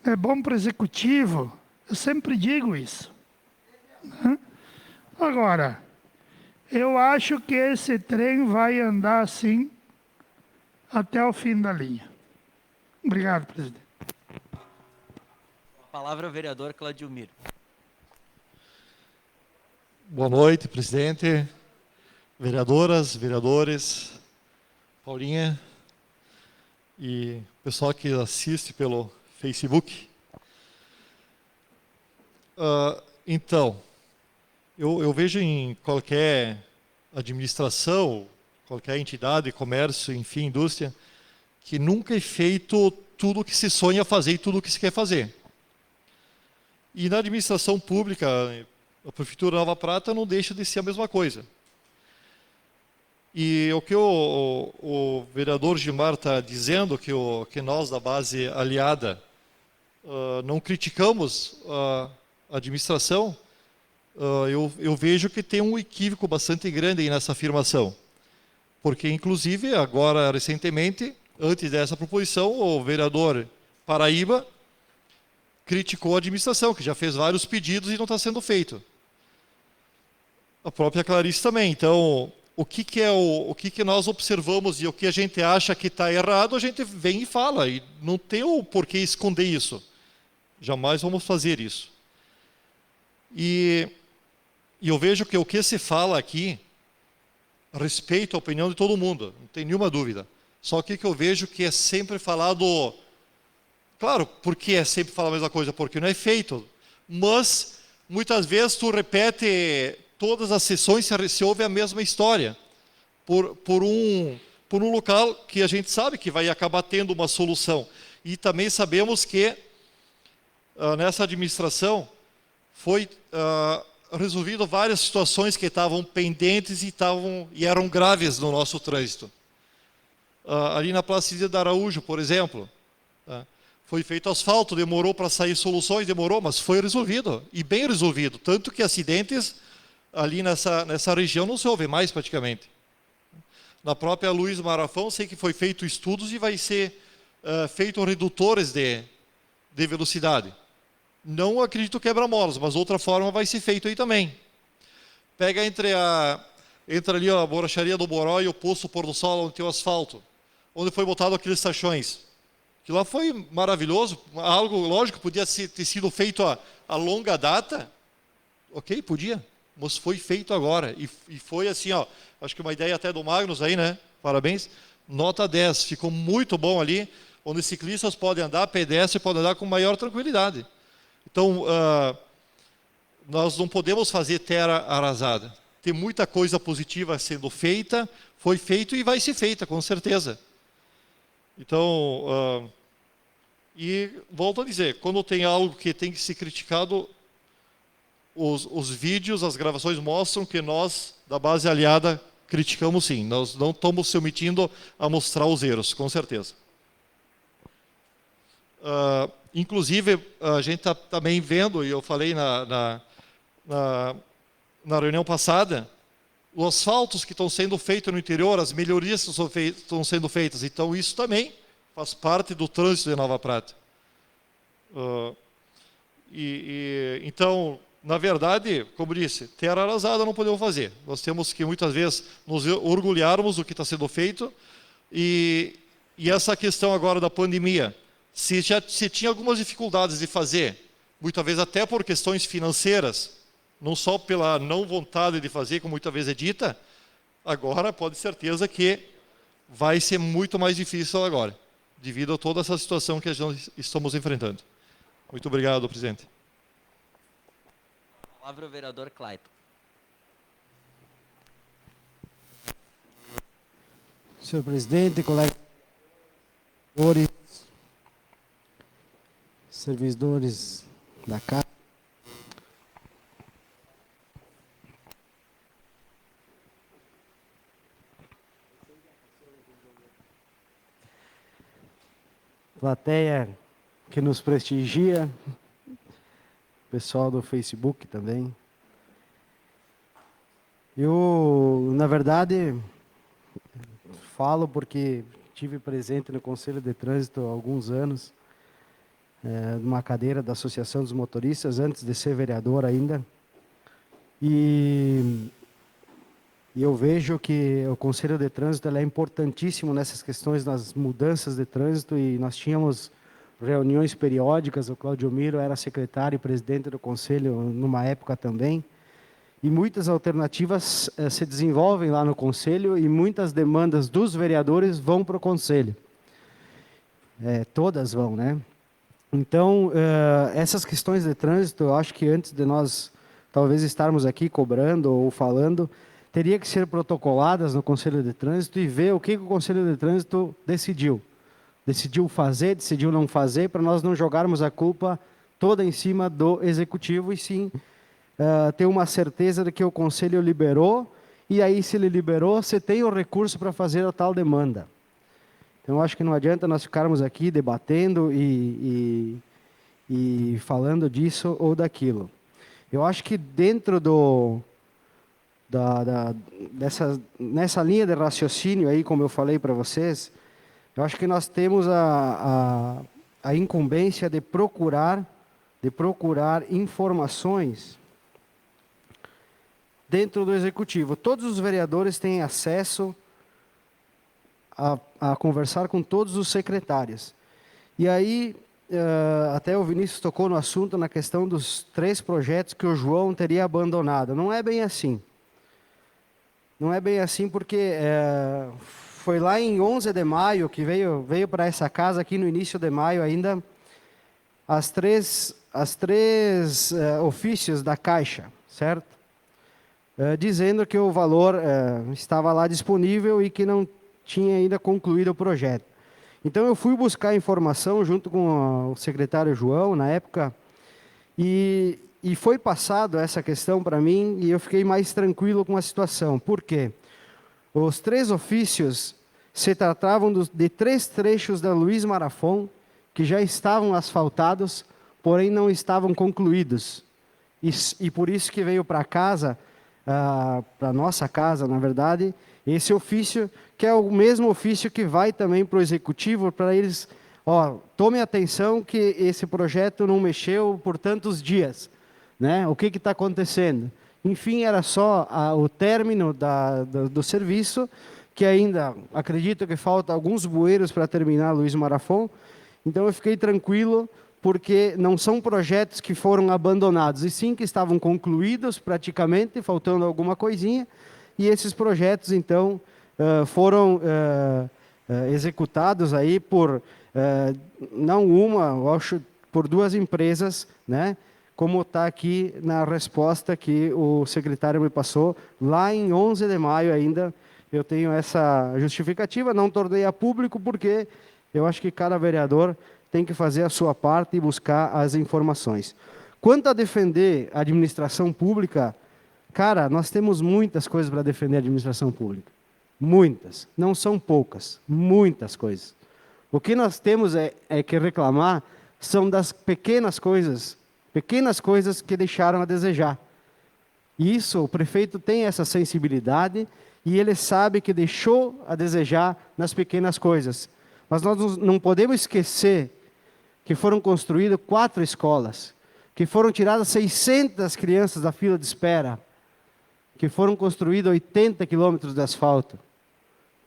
C: é bom para o executivo. Eu sempre digo isso, né? Agora, eu acho que esse trem vai andar assim até o fim da linha. Obrigado, presidente.
A: A palavra ao vereador Claudilmir.
B: Boa noite, presidente, vereadoras, vereadores, Paulinha e pessoal que assiste pelo Facebook. Então, eu vejo em qualquer administração, qualquer entidade, comércio, enfim, indústria, que nunca é feito tudo o que se sonha fazer e tudo o que se quer fazer. E na administração pública, a Prefeitura Nova Prata não deixa de ser a mesma coisa. E o que o vereador Gilmar está dizendo, que nós da base aliada não criticamos a administração, eu vejo que tem um equívoco bastante grande aí nessa afirmação. Porque, inclusive, agora, recentemente, antes dessa proposição, o vereador Paraíba criticou a administração, que já fez vários pedidos e não está sendo feito. A própria Clarice também. Então, o que nós observamos e o que a gente acha que está errado, a gente vem e fala. E não tem o porquê esconder isso. Jamais vamos fazer isso. E eu vejo que o que se fala aqui respeito a opinião de todo mundo, não tem nenhuma dúvida. Só que eu vejo que é sempre falado... Claro, porque é sempre falar a mesma coisa? Porque não é feito. Mas, muitas vezes, tu repete todas as sessões, se ouve a mesma história. Por um local que a gente sabe que vai acabar tendo uma solução. E também sabemos que, nessa administração, foi resolvido várias situações que estavam pendentes e eram graves no nosso trânsito. Ali na Praça Cida Araújo, por exemplo, foi feito asfalto, demorou para sair soluções, demorou, mas foi resolvido, e bem resolvido. Tanto que acidentes ali nessa região não se houve mais praticamente. Na própria Luiz Marafão, sei que foi feito estudos e vai ser feito redutores de velocidade. Não acredito quebra-molas, mas outra forma vai ser feito aí também. Pega entre ali a borracharia do Boró e o posto Pôr do Sol, onde tem o asfalto, onde foi botado aqueles tachões. Que lá foi maravilhoso, algo lógico, podia ter sido feito a longa data. Ok, podia, mas foi feito agora. E foi assim, ó, acho que uma ideia até do Magnus aí, né? Parabéns. Nota 10, ficou muito bom ali, onde ciclistas podem andar, pedestres podem andar com maior tranquilidade. Então, nós não podemos fazer terra arrasada. Tem muita coisa positiva sendo feita, foi feito e vai ser feita, com certeza. Então, e volto a dizer, quando tem algo que tem que ser criticado, os vídeos, as gravações mostram que nós, da base aliada, criticamos sim. Nós não estamos se omitindo a mostrar os erros, com certeza. Inclusive, a gente está também vendo, e eu falei na reunião passada, os asfaltos que estão sendo feitos no interior, as melhorias que estão sendo feitas. Então, isso também faz parte do trânsito de Nova Prata. Então, na verdade, como disse, terra arrasada não podemos fazer. Nós temos que, muitas vezes, nos orgulharmos do que está sendo feito. E essa questão agora da pandemia, se tinha algumas dificuldades de fazer, muitas vezes até por questões financeiras, não só pela não vontade de fazer, como muitas vezes é dita, agora pode ter certeza que vai ser muito mais difícil agora, devido a toda essa situação que nós estamos enfrentando. Muito obrigado, presidente.
A: A palavra ao vereador Clayton.
G: Senhor presidente, colegas, servidores da Casa, plateia que nos prestigia, pessoal do Facebook também. Eu, na verdade, falo porque tive presente no Conselho de Trânsito há alguns anos, numa cadeira da Associação dos Motoristas, antes de ser vereador ainda. E eu vejo que o Conselho de Trânsito é importantíssimo nessas questões, nas mudanças de trânsito, e nós tínhamos reuniões periódicas, o Claudio Miro era secretário e presidente do Conselho numa época também, e muitas alternativas se desenvolvem lá no Conselho e muitas demandas dos vereadores vão para o Conselho. Todas vão, né? Então, essas questões de trânsito, eu acho que antes de nós talvez estarmos aqui cobrando ou falando, teria que ser protocoladas no Conselho de Trânsito e ver o que o Conselho de Trânsito decidiu. Decidiu fazer, decidiu não fazer, para nós não jogarmos a culpa toda em cima do Executivo, e sim ter uma certeza de que o Conselho liberou, e aí se ele liberou, você tem o recurso para fazer a tal demanda. Então, acho que não adianta nós ficarmos aqui debatendo e falando disso ou daquilo. Eu acho que dentro nessa linha de raciocínio aí, como eu falei para vocês, eu acho que nós temos a incumbência de procurar informações dentro do Executivo. Todos os vereadores têm acesso a conversar com todos os secretários. E aí, até o Vinícius tocou no assunto, na questão dos 3 projetos que o João teria abandonado. Não é bem assim. Não é bem assim porque foi lá em 11 de maio que veio para essa casa, aqui no início de maio ainda, as três ofícios da Caixa, certo? Dizendo que o valor estava lá disponível e que não tinha ainda concluído o projeto. Então eu fui buscar informação junto com o secretário João, na época, e foi passado essa questão para mim e eu fiquei mais tranquilo com a situação. Por quê? Os 3 ofícios se tratavam de 3 trechos da Luiz Marafon que já estavam asfaltados, porém não estavam concluídos. E por isso que veio para casa, para nossa casa, na verdade, esse ofício, que é o mesmo ofício que vai também para o Executivo, para eles, tome atenção que esse projeto não mexeu por tantos dias, né? O que está acontecendo? Enfim, era só o término do serviço, que ainda acredito que falta alguns bueiros para terminar Luiz Marafon. Então eu fiquei tranquilo, porque não são projetos que foram abandonados, e sim que estavam concluídos praticamente, faltando alguma coisinha, e esses projetos, então, foram executados aí por, não uma, eu acho, por 2 empresas, né? Como está aqui na resposta que o secretário me passou, lá em 11 de maio ainda, eu tenho essa justificativa, não tornei a público, porque eu acho que cada vereador tem que fazer a sua parte e buscar as informações. Quanto a defender a administração pública, cara, nós temos muitas coisas para defender a administração pública. Muitas. Não são poucas. Muitas coisas. O que nós temos é que reclamar são das pequenas coisas que deixaram a desejar. E isso, o prefeito tem essa sensibilidade e ele sabe que deixou a desejar nas pequenas coisas. Mas nós não podemos esquecer que foram construídas 4 escolas, que foram tiradas 600 crianças da fila de espera, que foram construídos 80 quilômetros de asfalto.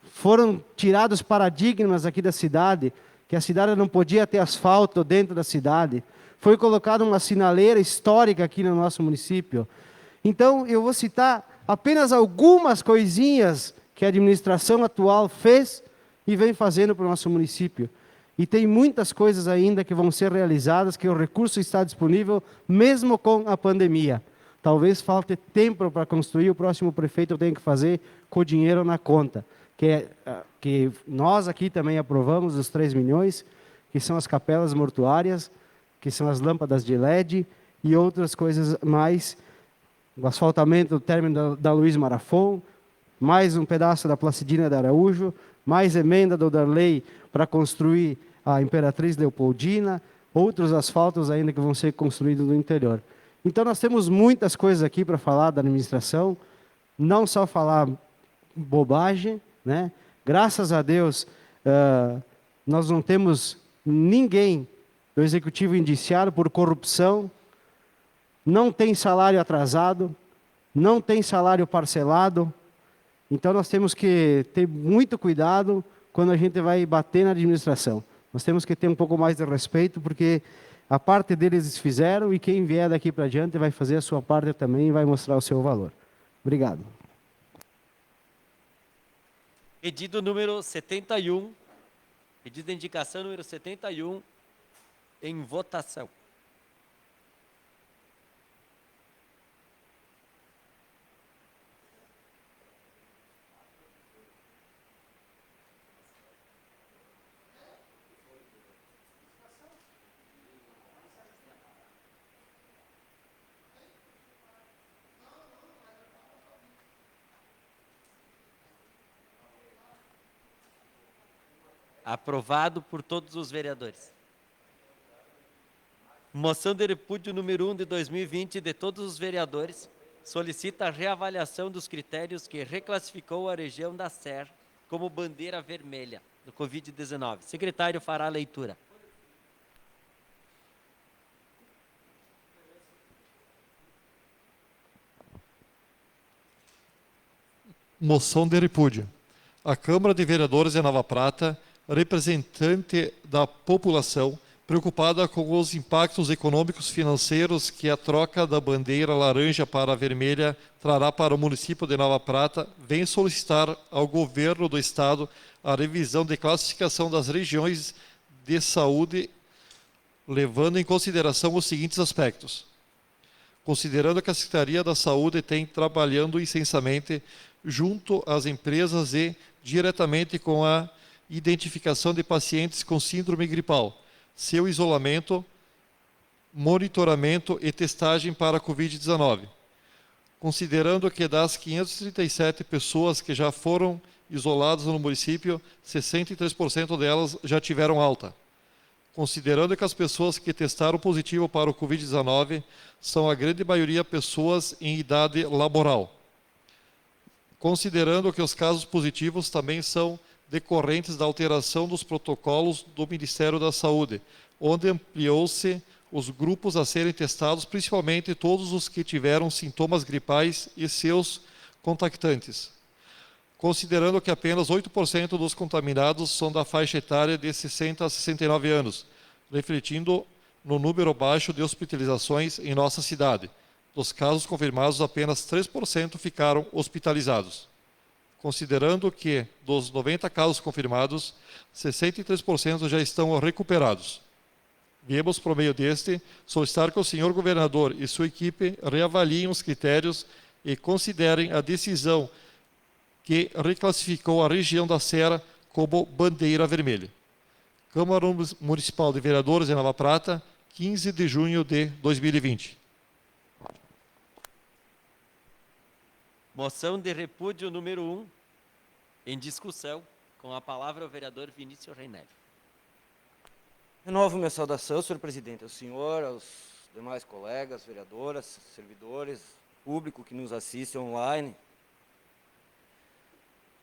G: Foram tirados paradigmas aqui da cidade, que a cidade não podia ter asfalto dentro da cidade. Foi colocada uma sinaleira histórica aqui no nosso município. Então, eu vou citar apenas algumas coisinhas que a administração atual fez e vem fazendo para o nosso município. E tem muitas coisas ainda que vão ser realizadas, que o recurso está disponível, mesmo com a pandemia. Talvez falte tempo para construir, o próximo prefeito tem que fazer com o dinheiro na conta. Que nós aqui também aprovamos os 3 milhões, que são as capelas mortuárias, que são as lâmpadas de LED e outras coisas mais. O asfaltamento do término da Luiz Marafon, mais um pedaço da Placidina de Araújo, mais emenda do Darley para construir a Imperatriz Leopoldina, outros asfaltos ainda que vão ser construídos no interior. Então, nós temos muitas coisas aqui para falar da administração, não só falar bobagem, né? Graças a Deus, nós não temos ninguém do Executivo indiciado por corrupção, não tem salário atrasado, não tem salário parcelado. Então, nós temos que ter muito cuidado quando a gente vai bater na administração. Nós temos que ter um pouco mais de respeito, porque a parte deles eles fizeram e quem vier daqui para diante vai fazer a sua parte também e vai mostrar o seu valor. Obrigado.
A: Pedido número 71. Pedido de indicação número 71. Em votação. Aprovado por todos os vereadores. Moção de repúdio número 1 de 2020 de todos os vereadores solicita a reavaliação dos critérios que reclassificou a região da Serra como bandeira vermelha do Covid-19. Secretário fará a leitura.
B: Moção de repúdio. A Câmara de Vereadores de Nova Prata, representante da população, preocupada com os impactos econômicos financeiros que a troca da bandeira laranja para a vermelha trará para o município de Nova Prata, vem solicitar ao governo do estado a revisão de classificação das regiões de saúde, levando em consideração os seguintes aspectos. Considerando que a Secretaria da Saúde tem trabalhando intensamente junto às empresas e diretamente com a identificação de pacientes com síndrome gripal, seu isolamento, monitoramento e testagem para a Covid-19. Considerando que das 537 pessoas que já foram isoladas no município, 63% delas já tiveram alta. Considerando que as pessoas que testaram positivo para o Covid-19 são a grande maioria pessoas em idade laboral. Considerando que os casos positivos também são decorrentes da alteração dos protocolos do Ministério da Saúde, onde ampliou-se os grupos a serem testados, principalmente todos os que tiveram sintomas gripais e seus contactantes. Considerando que apenas 8% dos contaminados são da faixa etária de 60 a 69 anos, refletindo no número baixo de hospitalizações em nossa cidade. Dos casos confirmados, apenas 3% ficaram hospitalizados. Considerando que, dos 90 casos confirmados, 63% já estão recuperados. Viemos, por meio deste, solicitar que o senhor governador e sua equipe reavaliem os critérios e considerem a decisão que reclassificou a região da Serra como bandeira vermelha. Câmara Municipal de Vereadores de Nova Prata, 15 de junho de 2020.
A: Moção de repúdio número 1, em discussão, com a palavra o vereador Vinícius Reinelli.
D: Renovo minha saudação, senhor presidente, ao senhor, aos demais colegas, vereadoras, servidores, público que nos assiste online.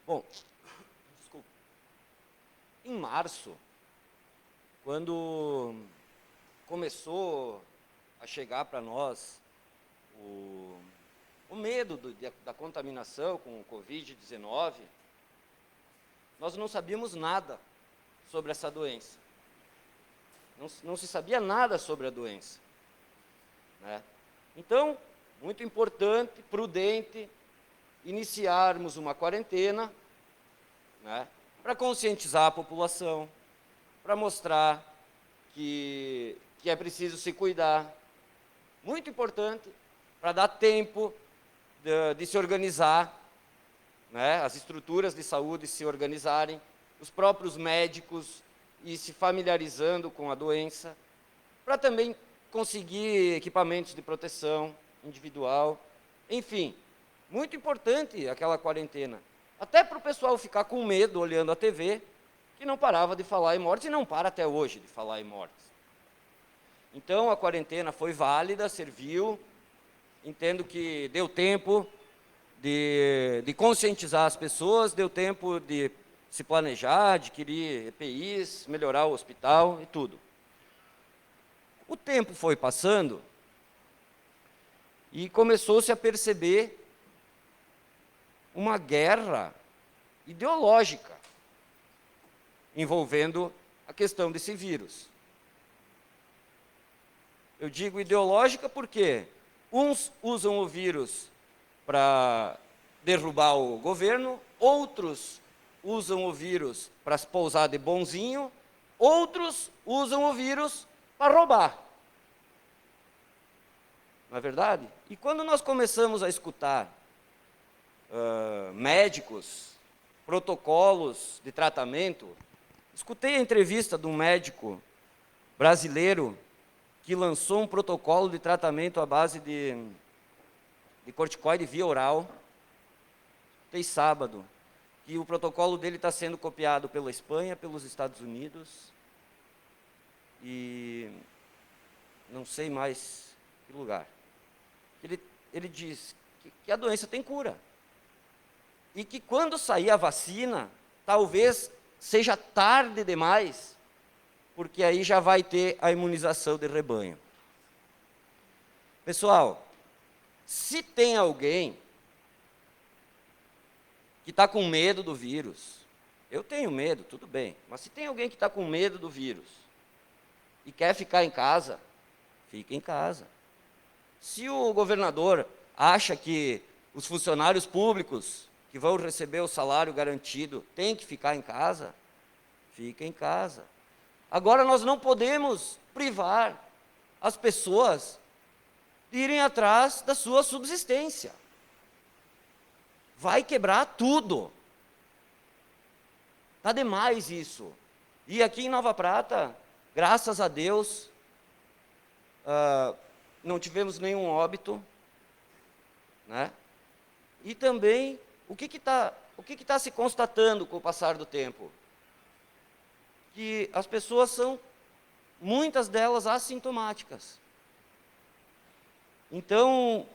D: Bom, desculpa. Em março, quando começou a chegar para nós o medo da contaminação com o Covid-19, nós não sabíamos nada sobre essa doença. Não se sabia nada sobre a doença, né? Então, muito importante, prudente, iniciarmos uma quarentena, né, para conscientizar a população, para mostrar que é preciso se cuidar. Muito importante, para dar tempo de se organizar, né, as estruturas de saúde se organizarem, os próprios médicos ir se familiarizando com a doença, para também conseguir equipamentos de proteção individual. Enfim, muito importante aquela quarentena. Até para o pessoal ficar com medo olhando a TV, que não parava de falar em mortes e não para até hoje de falar em mortes. Então, a quarentena foi válida, serviu, entendo que deu tempo de conscientizar as pessoas, deu tempo de se planejar, adquirir EPIs, melhorar o hospital e tudo. O tempo foi passando e começou-se a perceber uma guerra ideológica envolvendo a questão desse vírus. Eu digo ideológica porque uns usam o vírus para derrubar o governo, outros usam o vírus para se pousar de bonzinho, outros usam o vírus para roubar. Não é verdade? E quando nós começamos a escutar médicos, protocolos de tratamento, escutei a entrevista de um médico brasileiro que lançou um protocolo de tratamento à base de corticoide via oral, tem sábado, que o protocolo dele está sendo copiado pela Espanha, pelos Estados Unidos, e não sei mais que lugar. Ele diz que a doença tem cura, e que quando sair a vacina, talvez seja tarde demais, porque aí já vai ter a imunização de rebanho. Pessoal, se tem alguém que está com medo do vírus, eu tenho medo, tudo bem, mas se tem alguém que está com medo do vírus e quer ficar em casa, fica em casa. Se o governador acha que os funcionários públicos que vão receber o salário garantido têm que ficar em casa, fica em casa. Agora, nós não podemos privar as pessoas de irem atrás da sua subsistência. Vai quebrar tudo. Está demais isso. E aqui em Nova Prata, graças a Deus, não tivemos nenhum óbito, né? E também, o que está se constatando com o passar do tempo? Que as pessoas são, muitas delas, assintomáticas. Então,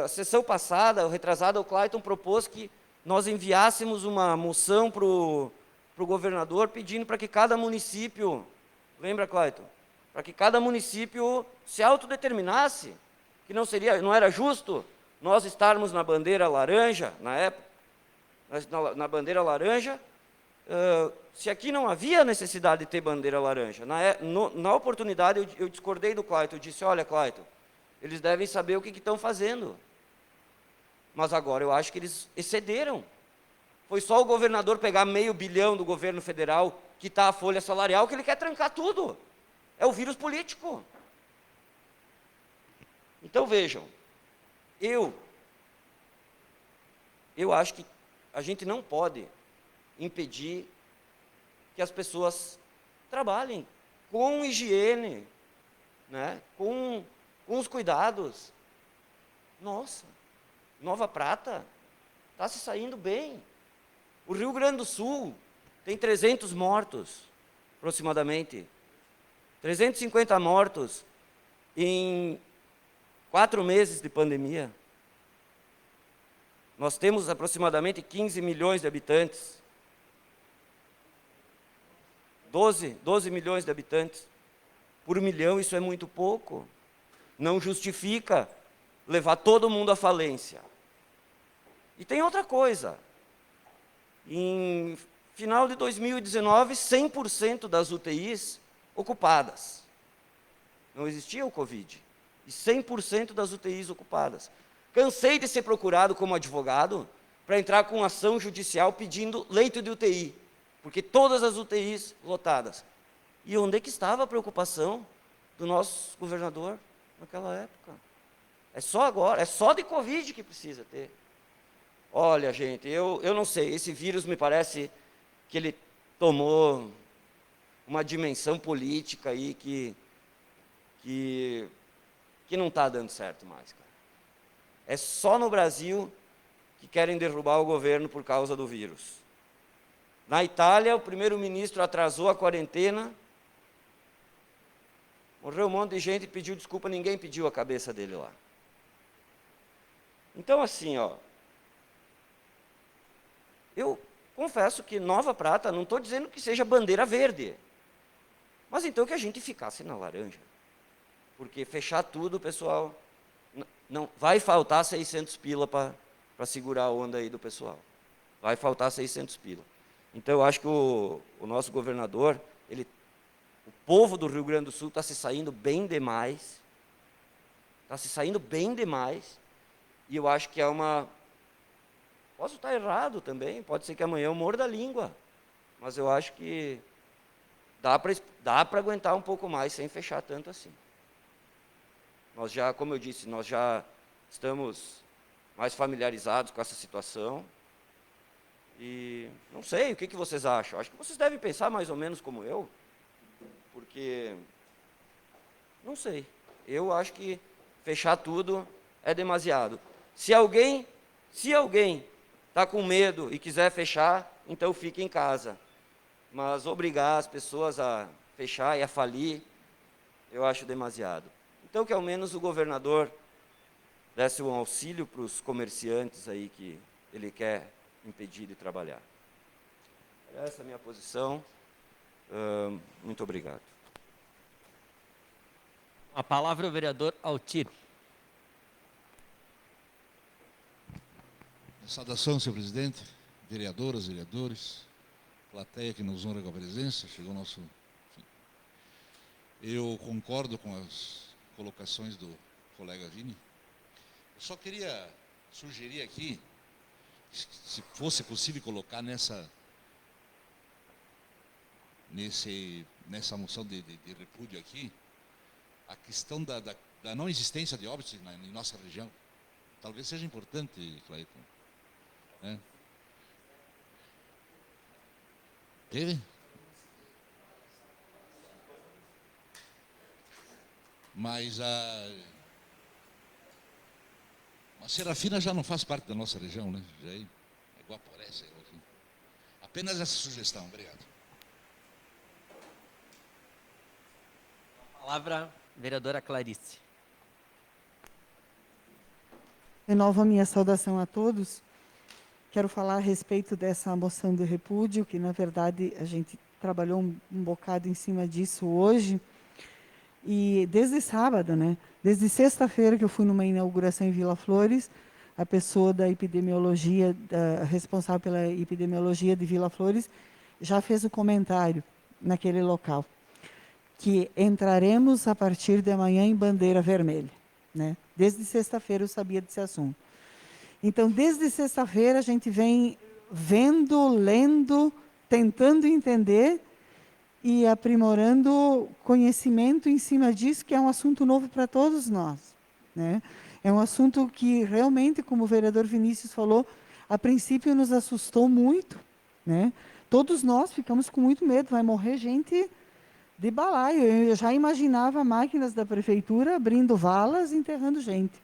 D: a sessão passada, o retrasado, o Clayton propôs que nós enviássemos uma moção para o governador pedindo para que cada município, lembra, Clayton? Para que cada município se autodeterminasse, que não era justo nós estarmos na bandeira laranja, na época, na bandeira laranja, se aqui não havia necessidade de ter bandeira laranja. Na oportunidade, eu discordei do Clayton, eu disse, olha, Clayton, eles devem saber o que estão fazendo. Mas agora eu acho que eles excederam. Foi só o governador pegar $500 milhão do governo federal, quitar a folha salarial, que ele quer trancar tudo. É o vírus político. Então, vejam, eu acho que a gente não pode impedir que as pessoas trabalhem com higiene, né? com os cuidados. Nossa, Nova Prata está se saindo bem. O Rio Grande do Sul tem 300 mortos, aproximadamente. 350 mortos em 4 meses de pandemia. Nós temos aproximadamente 15 milhões de habitantes. 12 milhões de habitantes. Por 1 milhão, isso é muito pouco. Não justifica levar todo mundo à falência. E tem outra coisa. Em final de 2019, 100% das UTIs ocupadas. Não existia o Covid. E 100% das UTIs ocupadas. Cansei de ser procurado como advogado para entrar com ação judicial pedindo leito de UTI, porque todas as UTIs lotadas. E onde é que estava a preocupação do nosso governador naquela época? É só agora, é só de Covid que precisa ter. Olha, gente, eu não sei, esse vírus me parece que ele tomou uma dimensão política aí que não está dando certo mais, cara. É só no Brasil que querem derrubar o governo por causa do vírus. Na Itália, o primeiro-ministro atrasou a quarentena, morreu um monte de gente, pediu desculpa, ninguém pediu a cabeça dele lá. Então, assim, ó, eu confesso que Nova Prata, não estou dizendo que seja bandeira verde, mas então que a gente ficasse na laranja. Porque fechar tudo, pessoal, não vai faltar 600 pila para segurar a onda aí do pessoal. Vai faltar 600 pila. Então, eu acho que o nosso governador, o povo do Rio Grande do Sul está se saindo bem demais. Está se saindo bem demais. E eu acho que é uma... Posso estar errado também, pode ser que amanhã eu morda a língua. Mas eu acho que dá para aguentar um pouco mais sem fechar tanto assim. Nós já, como eu disse, nós já estamos mais familiarizados com essa situação. E não sei, o que vocês acham? Acho que vocês devem pensar mais ou menos como eu. Porque, não sei, eu acho que fechar tudo é demasiado. Se alguém está com medo e quiser fechar, então fique em casa. Mas obrigar as pessoas a fechar e a falir, eu acho demasiado. Então, que ao menos o governador desse um auxílio para os comerciantes aí que ele quer impedir de trabalhar. Essa é a minha posição. Muito obrigado.
A: A palavra é o vereador Altir.
H: Saudação, senhor presidente, vereadoras, vereadores, plateia que nos honra com a presença, chegou o nosso fim. Eu concordo com as colocações do colega Vini. Eu só queria sugerir aqui, se fosse possível colocar nessa moção de repúdio aqui, a questão da não existência de óbitos em nossa região. Talvez seja importante, Clayton. Né? Teve? Mas a Serafina já não faz parte da nossa região, né? Já é Guaporé, sei lá. Apenas essa sugestão, obrigado.
A: A palavra, vereadora Clarice.
F: Renovo a minha saudação a todos. Quero falar a respeito dessa moção de repúdio, que, na verdade, a gente trabalhou um bocado em cima disso hoje. E desde sábado, né? Desde sexta-feira que eu fui numa inauguração em Vila Flores, a pessoa da epidemiologia, responsável pela epidemiologia de Vila Flores, já fez o comentário naquele local, que entraremos a partir de amanhã em bandeira vermelha, né? Desde sexta-feira eu sabia desse assunto. Então, desde sexta-feira a gente vem vendo, lendo, tentando entender e aprimorando conhecimento em cima disso, que é um assunto novo para todos nós, né? É um assunto que realmente, como o vereador Vinícius falou, a princípio nos assustou muito, né? Todos nós ficamos com muito medo, vai morrer gente de balaio. Eu já imaginava máquinas da prefeitura abrindo valas e enterrando gente,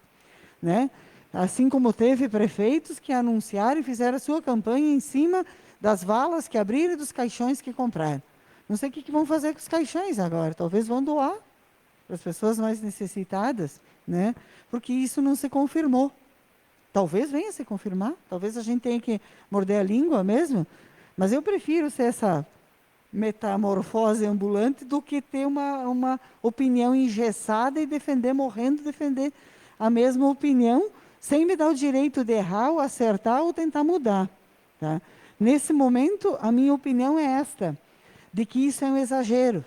F: né? Assim como teve prefeitos que anunciaram e fizeram a sua campanha em cima das valas que abriram e dos caixões que compraram. Não sei o que vão fazer com os caixões agora. Talvez vão doar para as pessoas mais necessitadas, né? Porque isso não se confirmou. Talvez venha se confirmar. Talvez a gente tenha que morder a língua mesmo. Mas eu prefiro ser essa metamorfose ambulante do que ter uma opinião engessada e defender a mesma opinião, sem me dar o direito de errar, ou acertar, ou tentar mudar. Tá? Nesse momento, a minha opinião é esta, de que isso é um exagero.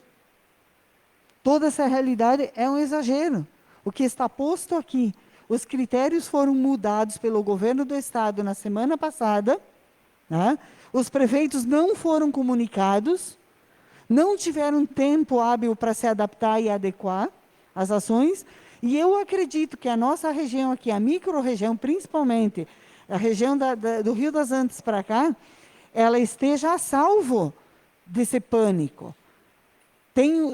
F: Toda essa realidade é um exagero. O que está posto aqui, os critérios foram mudados pelo governo do Estado na semana passada, né? Os prefeitos não foram comunicados, não tiveram tempo hábil para se adaptar e adequar às ações, e eu acredito que a nossa região aqui, a micro-região, principalmente a região do Rio das Antas para cá, ela esteja a salvo desse pânico.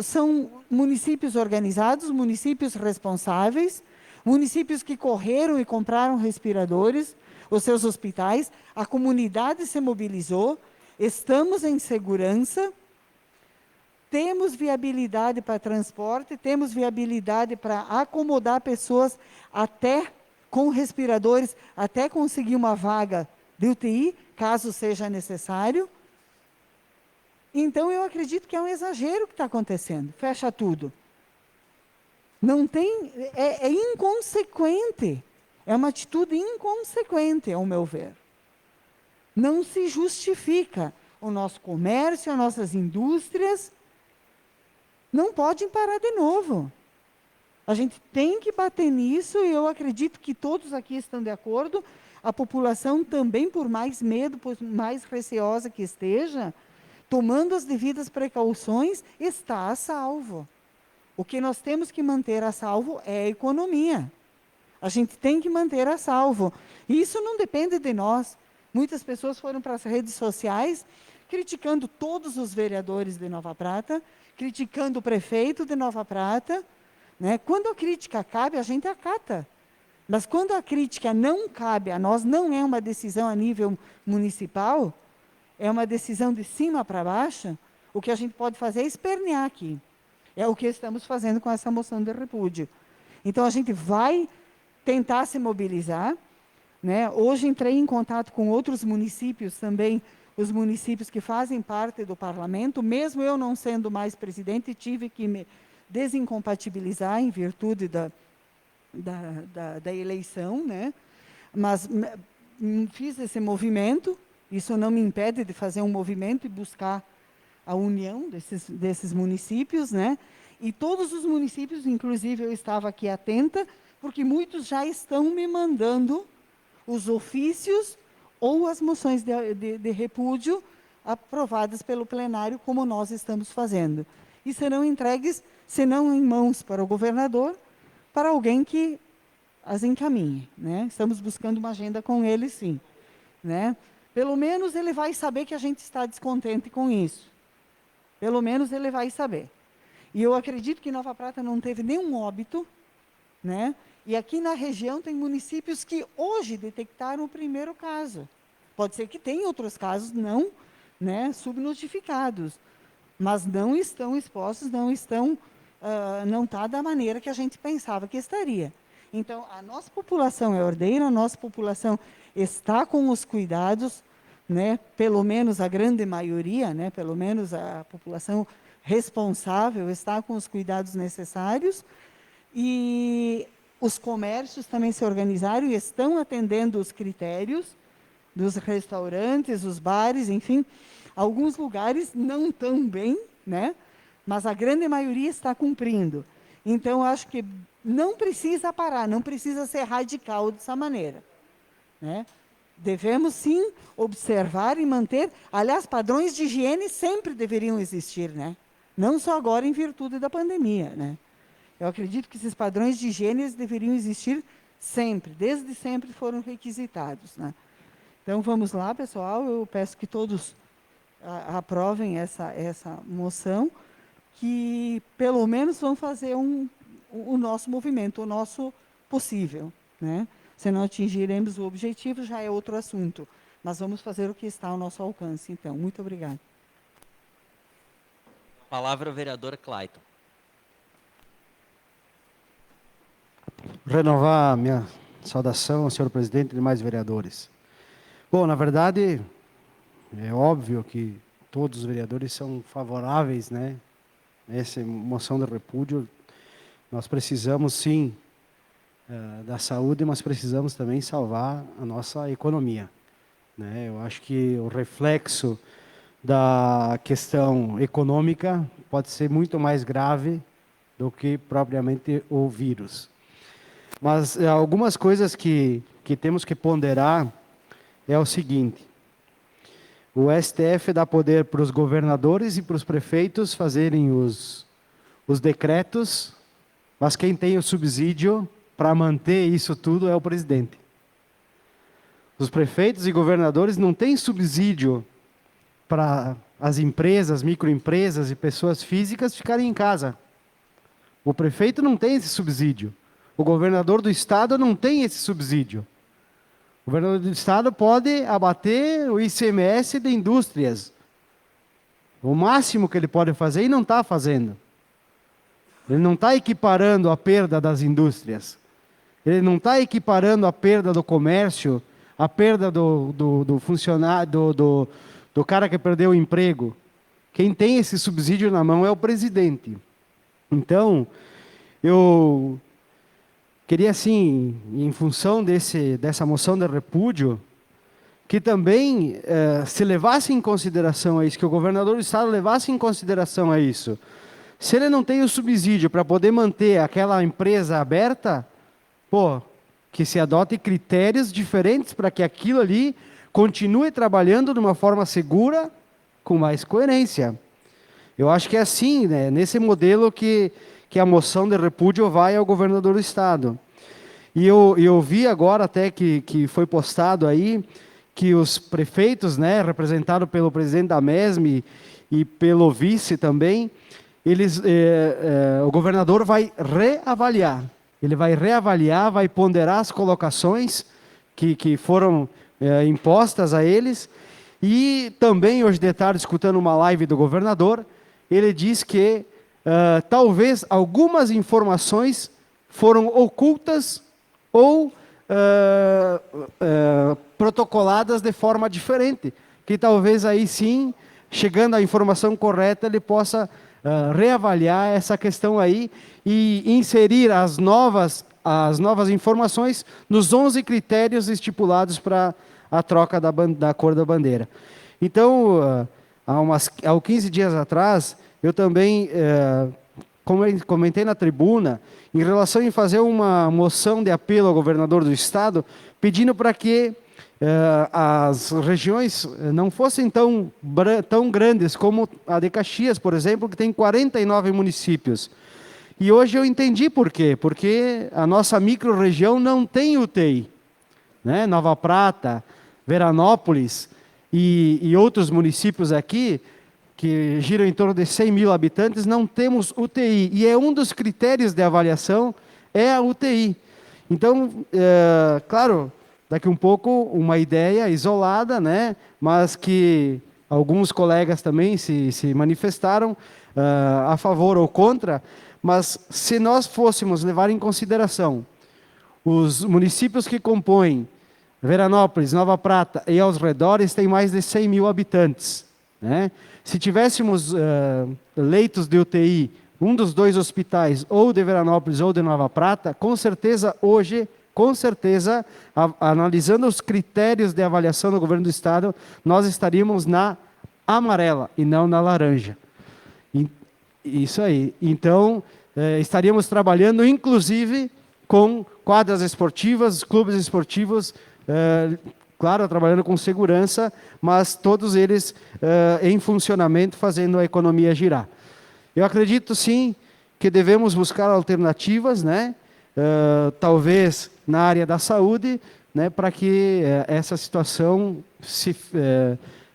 F: São municípios organizados, municípios responsáveis, municípios que correram e compraram respiradores, os seus hospitais, a comunidade se mobilizou, estamos em segurança, temos viabilidade para transporte, temos viabilidade para acomodar pessoas até com respiradores, até conseguir uma vaga de UTI, caso seja necessário. Então, eu acredito que é um exagero o que está acontecendo. Fecha tudo. Não tem, é inconsequente. É uma atitude inconsequente, ao meu ver. Não se justifica. O nosso comércio, as nossas indústrias não podem parar de novo. A gente tem que bater nisso, e eu acredito que todos aqui estão de acordo. A população também, por mais medo, por mais receosa que esteja, tomando as devidas precauções, está a salvo. O que nós temos que manter a salvo é a economia. A gente tem que manter a salvo. E isso não depende de nós. Muitas pessoas foram para as redes sociais criticando todos os vereadores de Nova Prata, criticando o prefeito de Nova Prata, né? Quando a crítica cabe, a gente acata. Mas quando a crítica não cabe a nós, não é uma decisão a nível municipal, é uma decisão de cima para baixo, o que a gente pode fazer é espernear aqui. É o que estamos fazendo com essa moção de repúdio. Então, a gente vai tentar se mobilizar, né? Hoje entrei em contato com outros municípios também, os municípios que fazem parte do parlamento, mesmo eu não sendo mais presidente, tive que me desincompatibilizar em virtude da eleição, né? Mas fiz esse movimento, isso não me impede de fazer um movimento e buscar a união desses municípios, né? E todos os municípios, inclusive eu estava aqui atenta, porque muitos já estão me mandando os ofícios ou as moções de repúdio aprovadas pelo plenário, como nós estamos fazendo. E serão entregues, se não em mãos para o governador, para alguém que as encaminhe, né? Estamos buscando uma agenda com ele, sim, né? Pelo menos ele vai saber que a gente está descontente com isso. Pelo menos ele vai saber. E eu acredito que Nova Prata não teve nenhum óbito, né? E aqui na região tem municípios que hoje detectaram o primeiro caso. Pode ser que tenha outros casos não, né, subnotificados, mas não estão expostos, não está da maneira que a gente pensava que estaria. Então, a nossa população é ordeira, a nossa população está com os cuidados, né, pelo menos a grande maioria, né, pelo menos a população responsável está com os cuidados necessários, e os comércios também se organizaram e estão atendendo os critérios dos restaurantes, os bares, enfim. Alguns lugares não tão bem, né, mas a grande maioria está cumprindo. Então, acho que não precisa parar, não precisa ser radical dessa maneira, né? Devemos, sim, observar e manter. Aliás, padrões de higiene sempre deveriam existir, né? Não só agora em virtude da pandemia, né? Eu acredito que esses padrões de higiene deveriam existir sempre, desde sempre foram requisitados, né? Então, vamos lá, pessoal, eu peço que todos aprovem essa moção, que pelo menos vão fazer o nosso movimento, o nosso possível, né? Se não atingiremos o objetivo, já é outro assunto. Mas vamos fazer o que está ao nosso alcance, então. Muito obrigada.
A: Palavra, vereador Clayton.
G: Renovar minha saudação ao senhor presidente e demais vereadores. Bom, na verdade, é óbvio que todos os vereadores são favoráveis, né? Essa moção de repúdio. Nós precisamos, sim, da saúde, mas precisamos também salvar a nossa economia, né? Eu acho que o reflexo da questão econômica pode ser muito mais grave do que propriamente o vírus. Mas algumas coisas que temos que ponderar é o seguinte: o STF dá poder para os governadores e para os prefeitos fazerem os decretos, mas quem tem o subsídio para manter isso tudo é o presidente. Os prefeitos e governadores não têm subsídio para as empresas, microempresas e pessoas físicas ficarem em casa. O prefeito não tem esse subsídio. O governador do estado não tem esse subsídio. O governador do estado pode abater o ICMS de indústrias. O máximo que ele pode fazer e não está fazendo. Ele não está equiparando a perda das indústrias. Ele não está equiparando a perda do comércio, a perda do funcionário, do cara que perdeu o emprego. Quem tem esse subsídio na mão é o presidente. Então, eu queria, assim, em função dessa moção de repúdio, que também se levasse em consideração a isso, que o governador do estado levasse em consideração a isso. Se ele não tem o subsídio para poder manter aquela empresa aberta, que se adote critérios diferentes para que aquilo ali continue trabalhando de uma forma segura, com mais coerência. Eu acho que é assim, né, nesse modelo que a moção de repúdio vai ao governador do estado. E eu vi agora até que foi postado aí que os prefeitos, né, representados pelo presidente da MESM e pelo vice também, o governador vai reavaliar. Ele vai reavaliar, vai ponderar as colocações que foram impostas a eles. E também, hoje de tarde, escutando uma live do governador, ele diz que talvez algumas informações foram ocultas ou protocoladas de forma diferente, que talvez aí sim, chegando à informação correta, ele possa reavaliar essa questão aí e inserir as novas informações nos 11 critérios estipulados para a troca da cor da bandeira. Então, há 15 dias atrás, eu também comentei na tribuna em relação a fazer uma moção de apelo ao governador do estado, pedindo para que as regiões não fossem tão grandes como a de Caxias, por exemplo, que tem 49 municípios. E hoje eu entendi por quê. Porque a nossa micro-região não tem UTI. Né? Nova Prata, Veranópolis e outros municípios aqui, que giram em torno de 100 mil habitantes, não temos UTI. E um dos critérios de avaliação é a UTI. Então, claro, daqui um pouco uma ideia isolada, né? Mas que alguns colegas também se manifestaram a favor ou contra. Mas se nós fôssemos levar em consideração os municípios que compõem Veranópolis, Nova Prata e aos redores, tem mais de 100 mil habitantes. Né? Se tivéssemos leitos de UTI, um dos dois hospitais, ou de Veranópolis ou de Nova Prata, com certeza hoje, analisando os critérios de avaliação do governo do estado, nós estaríamos na amarela e não na laranja. Isso aí. Então, estaríamos trabalhando, inclusive, com quadras esportivas, clubes esportivos, claro, trabalhando com segurança, mas todos eles em funcionamento, fazendo a economia girar. Eu acredito, sim, que devemos buscar alternativas, né? Talvez na área da saúde, né? Para que essa situação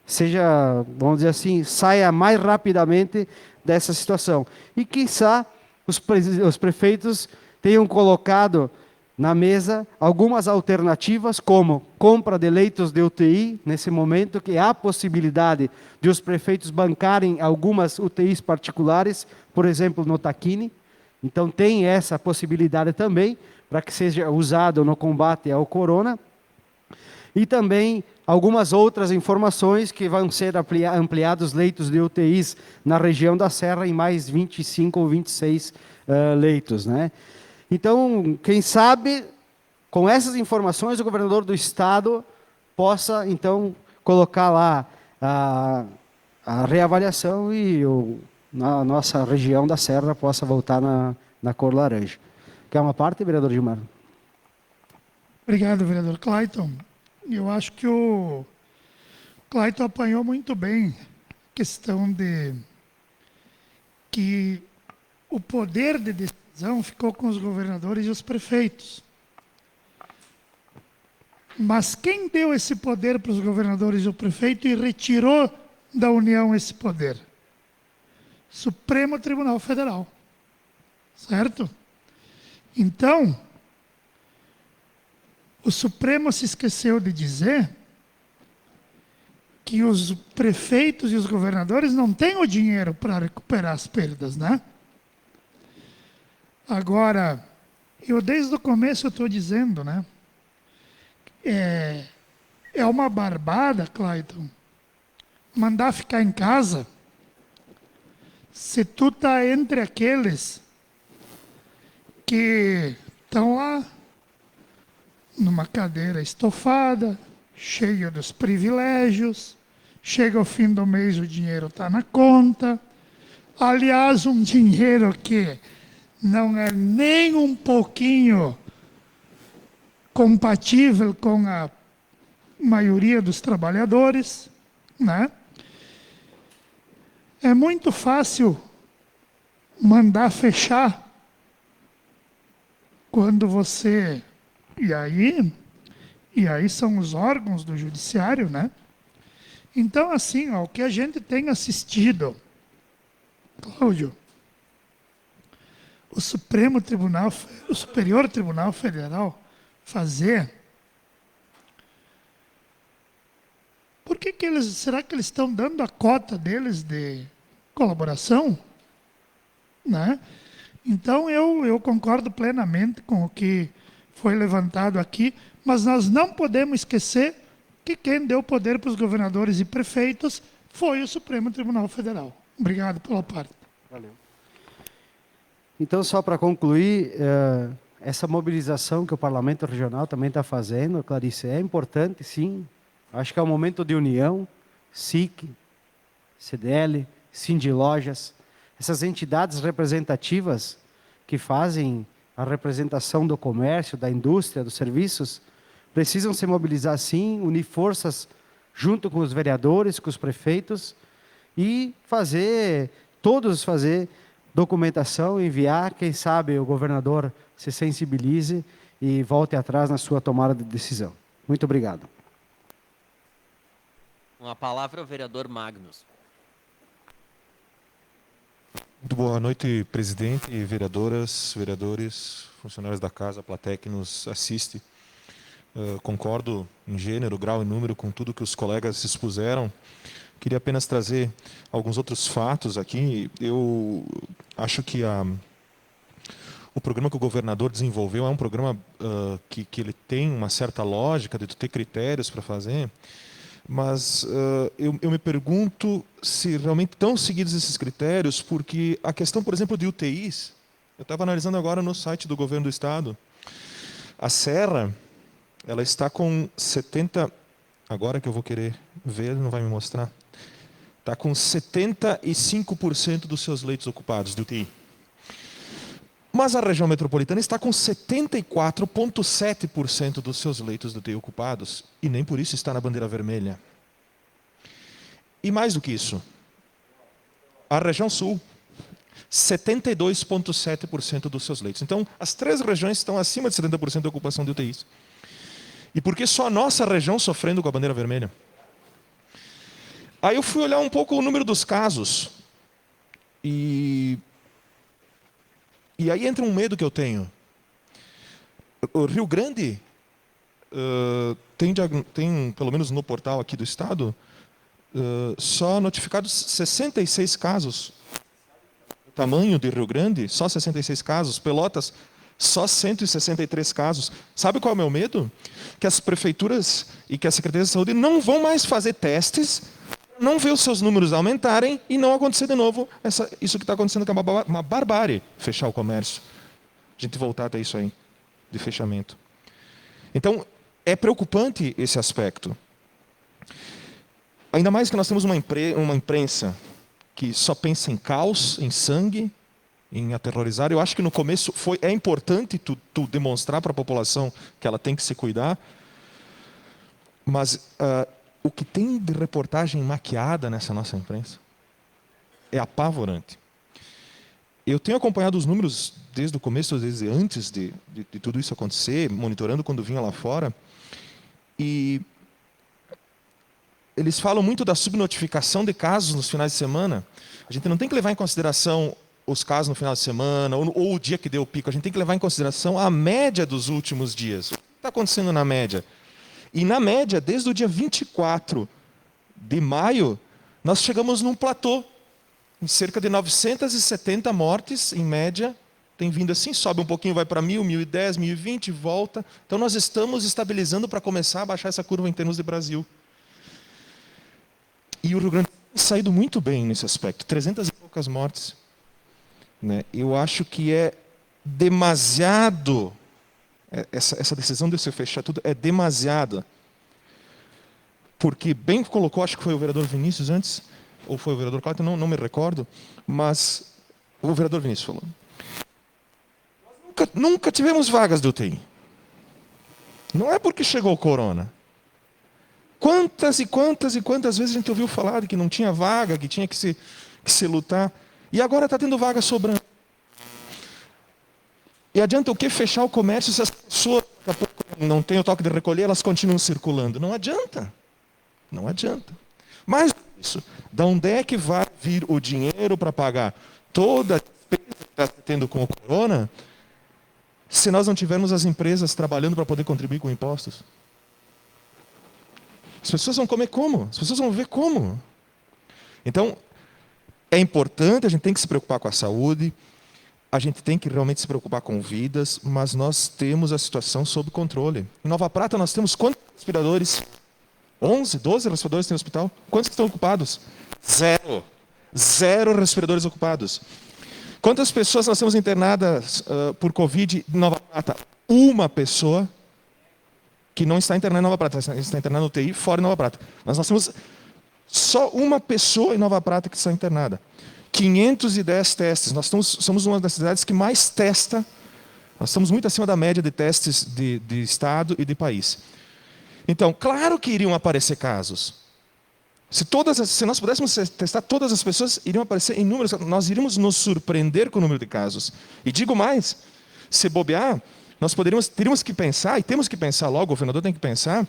G: seja, vamos dizer assim, saia mais rapidamente dessa situação. E, quiçá, os prefeitos tenham colocado na mesa algumas alternativas, como compra de leitos de UTI, nesse momento, que há possibilidade de os prefeitos bancarem algumas UTIs particulares, por exemplo, no Taquini. Então, tem essa possibilidade também, para que seja usado no combate ao corona. E também algumas outras informações que vão ser ampliados leitos de UTIs na região da Serra em mais 25 ou 26 leitos. Né? Então, quem sabe, com essas informações, o governador do estado possa, então, colocar lá a reavaliação e a nossa região da Serra possa voltar na cor laranja. Quer uma parte, vereador Gilmar?
C: Obrigado, vereador Clayton. Eu acho que o Clayton apanhou muito bem a questão de que o poder de decisão ficou com os governadores e os prefeitos. Mas quem deu esse poder para os governadores e o prefeito e retirou da União esse poder? Supremo Tribunal Federal. Certo? Então, O Supremo se esqueceu de dizer que os prefeitos e os governadores não têm o dinheiro para recuperar as perdas, né? Agora, eu desde o começo estou dizendo, né? É uma barbada, Clayton, mandar ficar em casa se tu está entre aqueles que estão lá numa cadeira estofada, cheio dos privilégios, chega ao fim do mês o dinheiro está na conta. Aliás, um dinheiro que não é nem um pouquinho compatível com a maioria dos trabalhadores, né? É muito fácil mandar fechar quando você... E aí são os órgãos do judiciário, né? Então, assim, ó, o que a gente tem assistido, Cláudio, o Superior Tribunal Federal fazer, será que eles estão dando a cota deles de colaboração? Né? Então, eu concordo plenamente com o que foi levantado aqui, mas nós não podemos esquecer que quem deu poder para os governadores e prefeitos foi o Supremo Tribunal Federal. Obrigado pela parte.
G: Valeu. Então, só para concluir, essa mobilização que o Parlamento Regional também está fazendo, Clarice, é importante, sim. Acho que é um momento de união, SIC, CDL, Sindilojas, essas entidades representativas que fazem a representação do comércio, da indústria, dos serviços, precisam se mobilizar sim, unir forças junto com os vereadores, com os prefeitos e todos fazer documentação, enviar, quem sabe o governador se sensibilize e volte atrás na sua tomada de decisão. Muito obrigado.
A: Com a palavra o vereador Magnus.
I: Muito boa noite, presidente, vereadoras, vereadores, funcionários da casa, plateia que nos assiste. Concordo em gênero, grau e número com tudo que os colegas expuseram. Queria apenas trazer alguns outros fatos aqui. Eu acho que o programa que o governador desenvolveu é um programa que ele tem uma certa lógica de ter critérios para fazer, mas eu me pergunto se realmente estão seguidos esses critérios, porque a questão, por exemplo, de UTIs, eu estava analisando agora no site do governo do estado, a Serra, ela está com 70, agora que eu vou querer ver, não vai me mostrar, está com 75% dos seus leitos ocupados de UTI. Mas a região metropolitana está com 74,7% dos seus leitos de UTI ocupados, e nem por isso está na bandeira vermelha. E mais do que isso, a região sul, 72,7% dos seus leitos. Então, as três regiões estão acima de 70% de ocupação de UTIs. E por que só a nossa região sofrendo com a bandeira vermelha? Aí eu fui olhar um pouco o número dos casos. E aí entra um medo que eu tenho. O Rio Grande tem, pelo menos no portal aqui do estado, só notificados 66 casos. O tamanho de Rio Grande, só 66 casos. Pelotas, só 163 casos. Sabe qual é o meu medo? Que as prefeituras e que a Secretaria de Saúde não vão mais fazer testes, não ver os seus números aumentarem e não acontecer de novo isso que está acontecendo, que é uma barbárie, fechar o comércio. A gente voltar até isso aí, de fechamento. Então, é preocupante esse aspecto. Ainda mais que nós temos uma imprensa que só pensa em caos, em sangue, em aterrorizar. Eu acho que no começo é importante tu demonstrar para a população que ela tem que se cuidar, mas o que tem de reportagem maquiada nessa nossa imprensa é apavorante. Eu tenho acompanhado os números desde o começo, às vezes antes de tudo isso acontecer, monitorando quando vinha lá fora, e eles falam muito da subnotificação de casos nos finais de semana. A gente não tem que levar em consideração os casos no final de semana ou o dia que deu o pico. A gente tem que levar em consideração a média dos últimos dias. O que está acontecendo na média? E na média, desde o dia 24 de maio, nós chegamos num platô, em cerca de 970 mortes, em média, tem vindo assim, sobe um pouquinho, vai para 1.000, 1.010, 1.020, volta. Então nós estamos estabilizando para começar a baixar essa curva em termos de Brasil. E o Rio Grande do Sul tem saído muito bem nesse aspecto, 300 e poucas mortes. Né? Eu acho que é demasiado, essa decisão de se fechar tudo é demasiada. Porque bem colocou, acho que foi o vereador Vinícius antes, ou foi o vereador Cláudio, não me recordo, mas o vereador Vinícius falou. Nunca tivemos vagas de UTI. Não é porque chegou o corona. Quantas e quantas e quantas vezes a gente ouviu falar de que não tinha vaga, que tinha que se lutar, e agora está tendo vaga sobrando. E adianta o que fechar o comércio se as pessoas daqui a pouco não têm o toque de recolher, elas continuam circulando? Não adianta. Não adianta. Mais isso, de onde é que vai vir o dinheiro para pagar toda a despesa que está tendo com o corona, se nós não tivermos as empresas trabalhando para poder contribuir com impostos? As pessoas vão comer como? As pessoas vão ver como? Então, é importante, a gente tem que se preocupar com a saúde, a gente tem que realmente se preocupar com vidas, mas nós temos a situação sob controle. Em Nova Prata nós temos quantos respiradores? 11, 12 respiradores tem no hospital? Quantos estão ocupados? 0. 0 respiradores ocupados. Quantas pessoas nós temos internadas por Covid em Nova Prata? Uma pessoa que não está internada em Nova Prata, está internada no UTI fora de Nova Prata. Mas nós temos só uma pessoa em Nova Prata que está internada. 510 testes. Nós somos uma das cidades que mais testa. Nós estamos muito acima da média de testes de estado e de país. Então, claro que iriam aparecer casos. Se nós pudéssemos testar todas as pessoas, iriam aparecer em números, nós iríamos nos surpreender com o número de casos. E digo mais, se bobear, nós teríamos que pensar, e temos que pensar logo, o governador tem que pensar,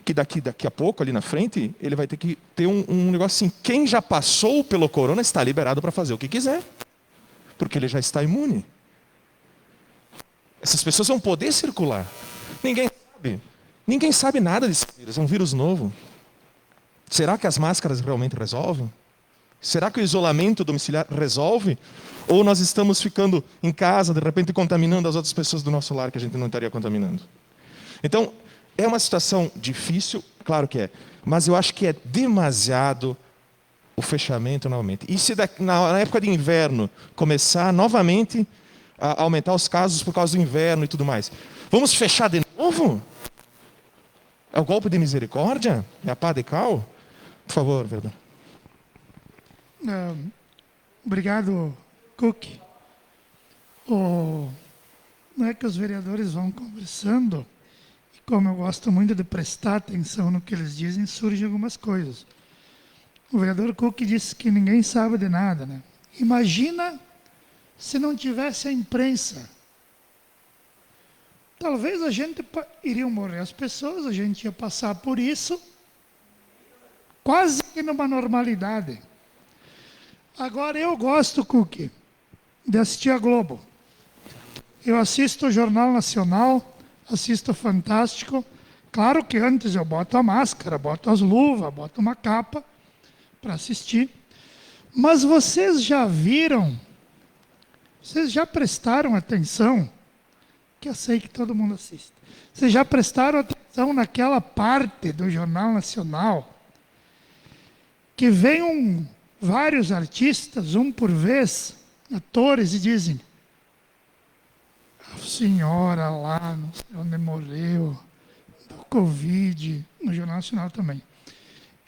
I: que daqui a pouco, ali na frente, ele vai ter que ter um negócio assim, quem já passou pelo corona está liberado para fazer o que quiser, porque ele já está imune. Essas pessoas vão poder circular. Ninguém sabe nada desse vírus, é um vírus novo. Será que as máscaras realmente resolvem? Será que o isolamento domiciliar resolve? Ou nós estamos ficando em casa, de repente contaminando as outras pessoas do nosso lar que a gente não estaria contaminando? Então, é uma situação difícil, claro que é, mas eu acho que é demasiado o fechamento novamente. E se na época de inverno começar novamente a aumentar os casos por causa do inverno e tudo mais, vamos fechar de novo? É o golpe de misericórdia? É a pá de cal? Por favor, vereador.
C: Obrigado, Cook. Não é que os vereadores vão conversando, e como eu gosto muito de prestar atenção no que eles dizem, surgem algumas coisas. O vereador Cook disse que ninguém sabe de nada, né? Imagina se não tivesse a imprensa. Talvez iriam morrer as pessoas, a gente ia passar por isso, quase que numa normalidade. Agora, eu gosto, Cook, de assistir a Globo. Eu assisto o Jornal Nacional, assisto o Fantástico. Claro que antes eu boto a máscara, boto as luvas, boto uma capa para assistir. Mas vocês já viram, vocês já prestaram atenção, que eu sei que todo mundo assiste. Vocês já prestaram atenção naquela parte do Jornal Nacional que vem vários artistas, um por vez, atores, e dizem: a senhora lá, não sei onde morreu, do Covid, no Jornal Nacional também.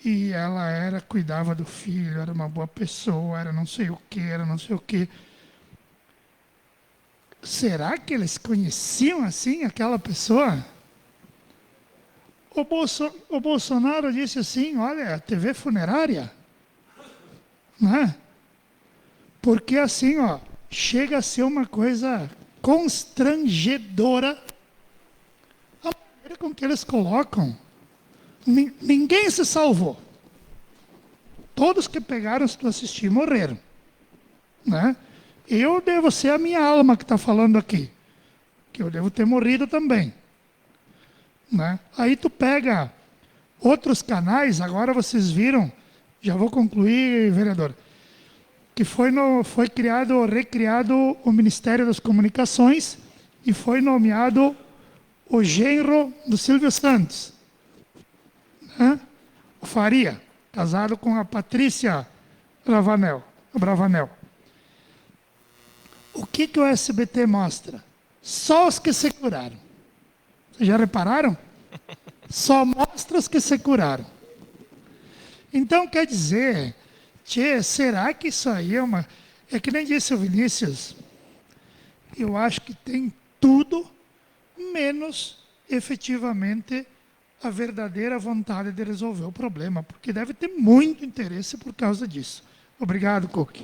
C: E ela cuidava do filho, era uma boa pessoa, era não sei o quê. Será que eles conheciam assim aquela pessoa? O Bolsonaro disse assim: olha, TV funerária. Né? Porque assim, chega a ser uma coisa constrangedora a maneira com que eles colocam. Ninguém se salvou. Todos que pegaram para assistir morreram. Né? Eu devo ser a minha alma que está falando aqui, que eu devo ter morrido também. né? Aí tu pega outros canais, agora vocês viram, já vou concluir, vereador, que foi recriado o Ministério das Comunicações e foi nomeado o genro do Silvio Santos, né? O Faria, casado com a Patrícia Bravanel. O que o SBT mostra? Só os que se curaram. Vocês já repararam? Só mostra os que se curaram. Então, quer dizer, será que isso aí é uma... É que nem disse o Vinícius, eu acho que tem tudo, menos, efetivamente, a verdadeira vontade de resolver o problema, porque deve ter muito interesse por causa disso. Obrigado, Cook.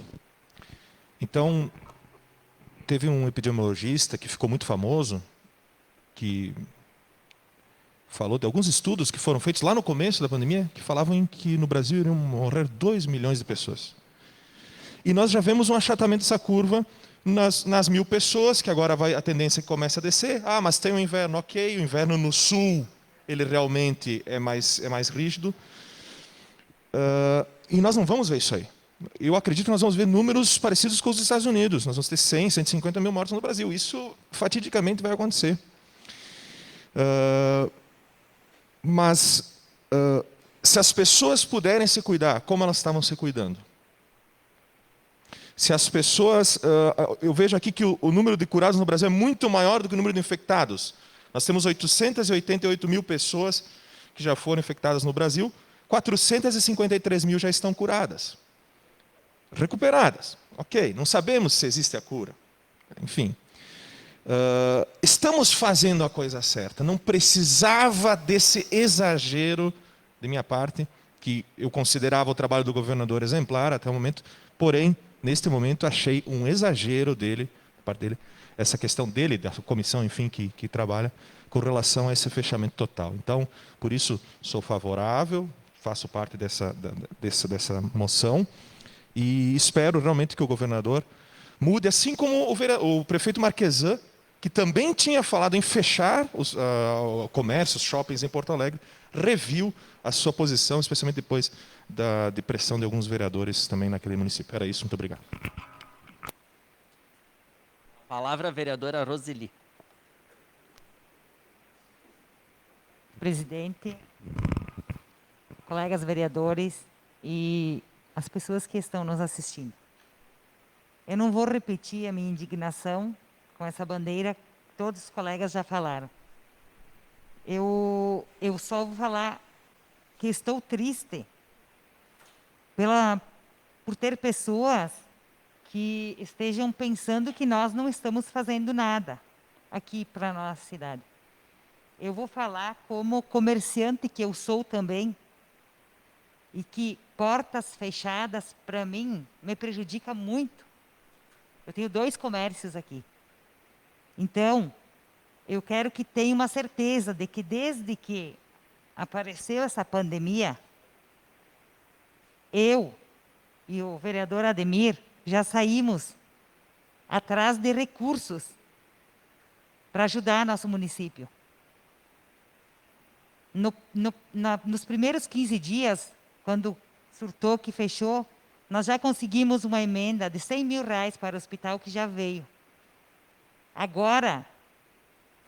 I: Então, teve um epidemiologista que ficou muito famoso, que falou de alguns estudos que foram feitos lá no começo da pandemia, que falavam em que no Brasil iriam morrer 2 milhões de pessoas. E nós já vemos um achatamento dessa curva nas 1.000 pessoas, que agora a tendência começa a descer. Ah, mas tem o inverno, ok, o inverno no sul, ele realmente é mais rígido. E nós não vamos ver isso aí. Eu acredito que nós vamos ver números parecidos com os dos Estados Unidos. Nós vamos ter 100, 150 mil mortos no Brasil. Isso, fatidicamente, vai acontecer. Mas, se as pessoas puderem se cuidar, como elas estavam se cuidando? Se as pessoas... eu vejo aqui que o número de curados no Brasil é muito maior do que o número de infectados. Nós temos 888 mil pessoas que já foram infectadas no Brasil, 453 mil já estão curadas. Recuperadas. Ok, não sabemos se existe a cura. Enfim. Estamos fazendo a coisa certa. Não precisava desse exagero de minha parte, que eu considerava o trabalho do governador exemplar até o momento, porém, neste momento, achei um exagero dele, da parte dele, essa questão dele, da comissão, enfim, que trabalha, com relação a esse fechamento total. Então, por isso, sou favorável, faço parte dessa moção, e espero realmente que o governador mude, assim como o prefeito Marquesan, que também tinha falado em fechar os comércios, shoppings em Porto Alegre, reviu a sua posição, especialmente depois da pressão de alguns vereadores também naquele município. Era isso, muito obrigado.
A: Palavra a vereadora Roseli.
J: Presidente, colegas vereadores e as pessoas que estão nos assistindo. Eu não vou repetir a minha indignação com essa bandeira, todos os colegas já falaram. Eu só vou falar que estou triste por ter pessoas que estejam pensando que nós não estamos fazendo nada aqui para a nossa cidade. Eu vou falar como comerciante que eu sou também, e que portas fechadas, para mim, me prejudica muito. Eu tenho 2 comércios aqui. Então, eu quero que tenha uma certeza de que desde que apareceu essa pandemia, eu e o vereador Ademir já saímos atrás de recursos para ajudar nosso município. Nos primeiros 15 dias, quando surtou que fechou, nós já conseguimos uma emenda de R$100 mil para o hospital, que já veio. Agora,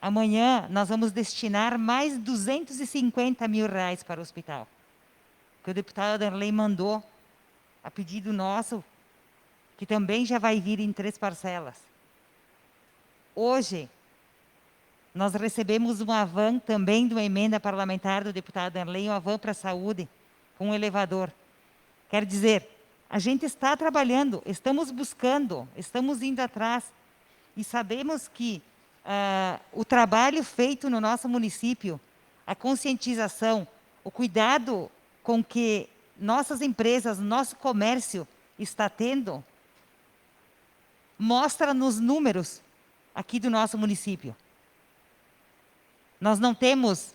J: amanhã, nós vamos destinar mais R$250 mil para o hospital, que o deputado Darley mandou, a pedido nosso, que também já vai vir em 3 parcelas. Hoje, nós recebemos uma van também de uma emenda parlamentar do deputado Darley, uma van para a saúde, com um elevador. Quer dizer, a gente está trabalhando, estamos buscando, estamos indo atrás, e sabemos que o trabalho feito no nosso município, a conscientização, o cuidado com que nossas empresas, nosso comércio está tendo, mostra nos números aqui do nosso município. Nós não temos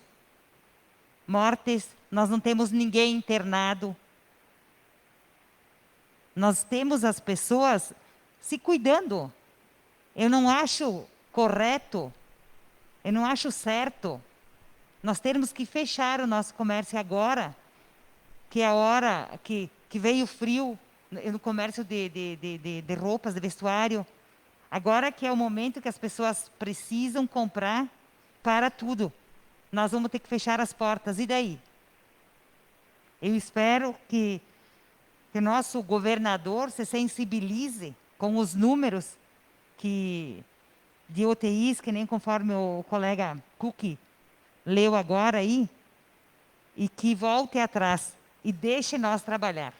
J: mortes, nós não temos ninguém internado. Nós temos as pessoas se cuidando. Eu não acho correto, eu não acho certo nós termos que fechar o nosso comércio agora, que é a hora que veio frio no comércio de roupas, de vestuário, agora que é o momento que as pessoas precisam comprar para tudo. Nós vamos ter que fechar as portas. E daí? Eu espero que o nosso governador se sensibilize com os números de UTIs, que nem conforme o colega Cook leu agora aí, e que volte atrás e deixe nós trabalhar.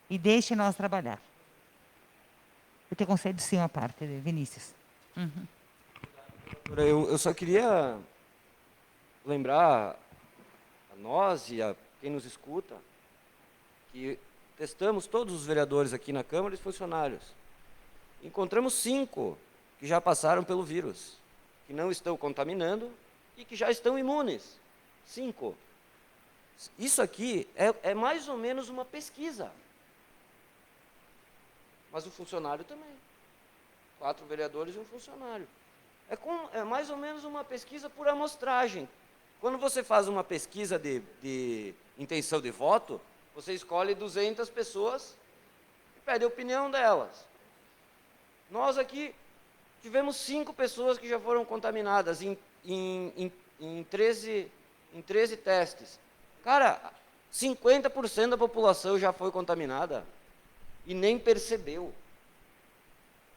J: E deixe nós trabalhar. Eu te concedo sim uma parte, Vinícius. Uhum.
D: Eu só queria lembrar a nós e a quem nos escuta que testamos todos os vereadores aqui na Câmara e os funcionários. Encontramos 5 que já passaram pelo vírus, que não estão contaminando e que já estão imunes. 5. Isso aqui é mais ou menos uma pesquisa. Mas o funcionário também. 4 vereadores e um funcionário. É mais ou menos uma pesquisa por amostragem. Quando você faz uma pesquisa de intenção de voto, você escolhe 200 pessoas e pede a opinião delas. Nós aqui tivemos 5 pessoas que já foram contaminadas em 13 testes. Cara, 50% da população já foi contaminada e nem percebeu.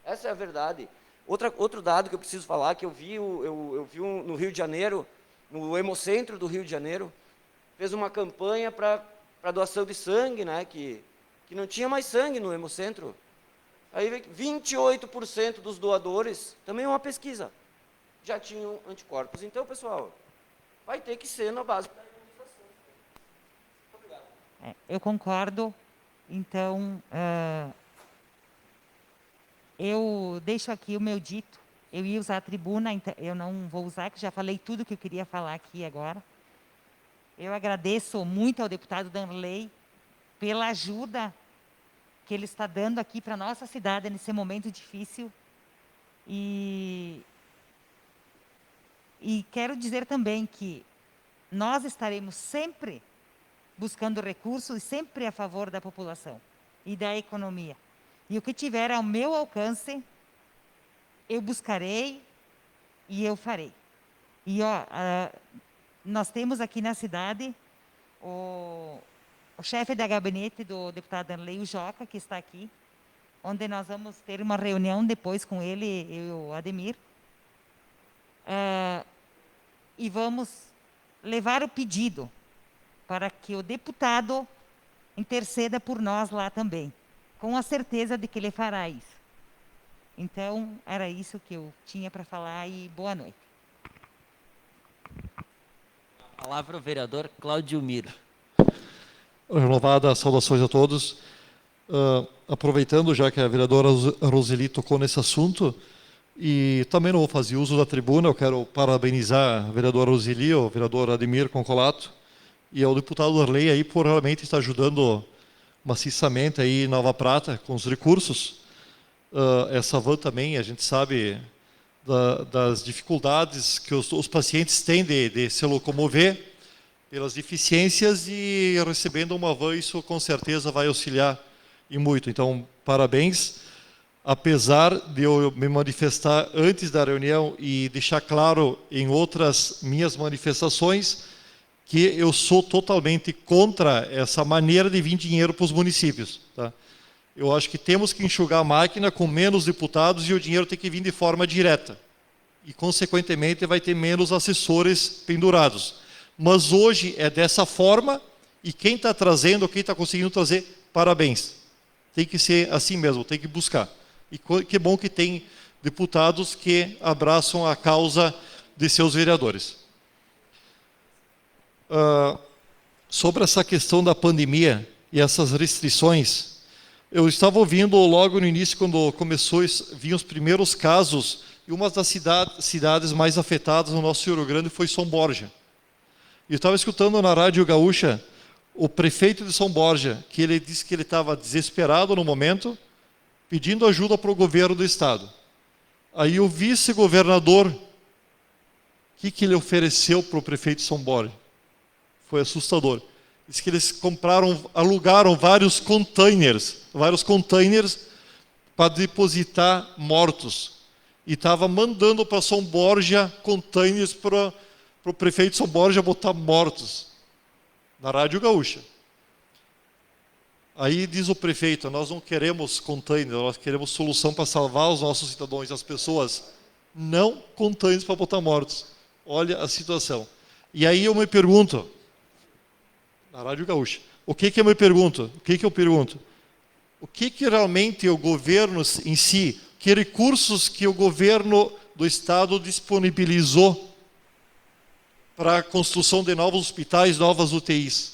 D: Essa é a verdade. Outro dado que eu preciso falar, que eu vi no Rio de Janeiro, no Hemocentro do Rio de Janeiro, fez uma campanha para doação de sangue, né, que não tinha mais sangue no Hemocentro. Aí 28% dos doadores, também é uma pesquisa, já tinham anticorpos. Então, pessoal, vai ter que ser na base da imunização. Obrigado.
J: Eu concordo. Então, eu deixo aqui o meu dito. Eu ia usar a tribuna, então eu não vou usar, que já falei tudo que eu queria falar aqui agora. Eu agradeço muito ao deputado Danley pela ajuda que ele está dando aqui para a nossa cidade nesse momento difícil. E quero dizer também que nós estaremos sempre buscando recursos e sempre a favor da população e da economia. E o que tiver ao meu alcance, eu buscarei e eu farei. E nós temos aqui na cidade o chefe da gabinete do deputado Danley, o Joca, que está aqui, onde nós vamos ter uma reunião depois com ele e o Ademir. E vamos levar o pedido para que o deputado interceda por nós lá também, com a certeza de que ele fará isso. Então, era isso que eu tinha para falar e boa noite.
A: A palavra ao vereador Cláudio Miro.
B: Renovadas saudações a todos. Aproveitando já que a vereadora Roseli tocou nesse assunto, e também não vou fazer uso da tribuna, eu quero parabenizar a vereadora Roseli, o vereador Ademir Concolato, e ao deputado Darley aí por realmente estar ajudando maciçamente aí em Nova Prata com os recursos. Essa van também, a gente sabe das dificuldades que os pacientes têm de se locomover pelas deficiências, e recebendo uma van isso com certeza vai auxiliar e muito. Então, parabéns. Apesar de eu me manifestar antes da reunião e deixar claro em outras minhas manifestações que eu sou totalmente contra essa maneira de vir dinheiro para os municípios. Tá? Eu acho que temos que enxugar a máquina com menos deputados e o dinheiro tem que vir de forma direta. E, consequentemente, vai ter menos assessores pendurados. Mas hoje é dessa forma, e quem está trazendo, quem está conseguindo trazer, parabéns. Tem que ser assim mesmo, tem que buscar. E que bom que tem deputados que abraçam a causa de seus vereadores. Sobre essa questão da pandemia e essas restrições, eu estava ouvindo logo no início, quando começou a vir os primeiros casos, e uma das cidades mais afetadas no nosso Rio Grande foi São Borja. Eu estava escutando na Rádio Gaúcha o prefeito de São Borja, que ele disse que ele estava desesperado no momento, pedindo ajuda para o governo do estado. Aí o vice-governador, que ele ofereceu para o prefeito de São Borja? Foi assustador. Diz que eles alugaram vários containers para depositar mortos. E estava mandando para São Borja containers para o prefeito de São Borja botar mortos. Na Rádio Gaúcha. Aí diz o prefeito, nós não queremos containers, nós queremos solução para salvar os nossos cidadãos, as pessoas. Não containers para botar mortos. Olha a situação. E aí eu me pergunto, na Rádio Gaúcha, o que eu me pergunto? O que eu pergunto? O que realmente o governo em si, que recursos que o governo do Estado disponibilizou para a construção de novos hospitais, novas UTIs?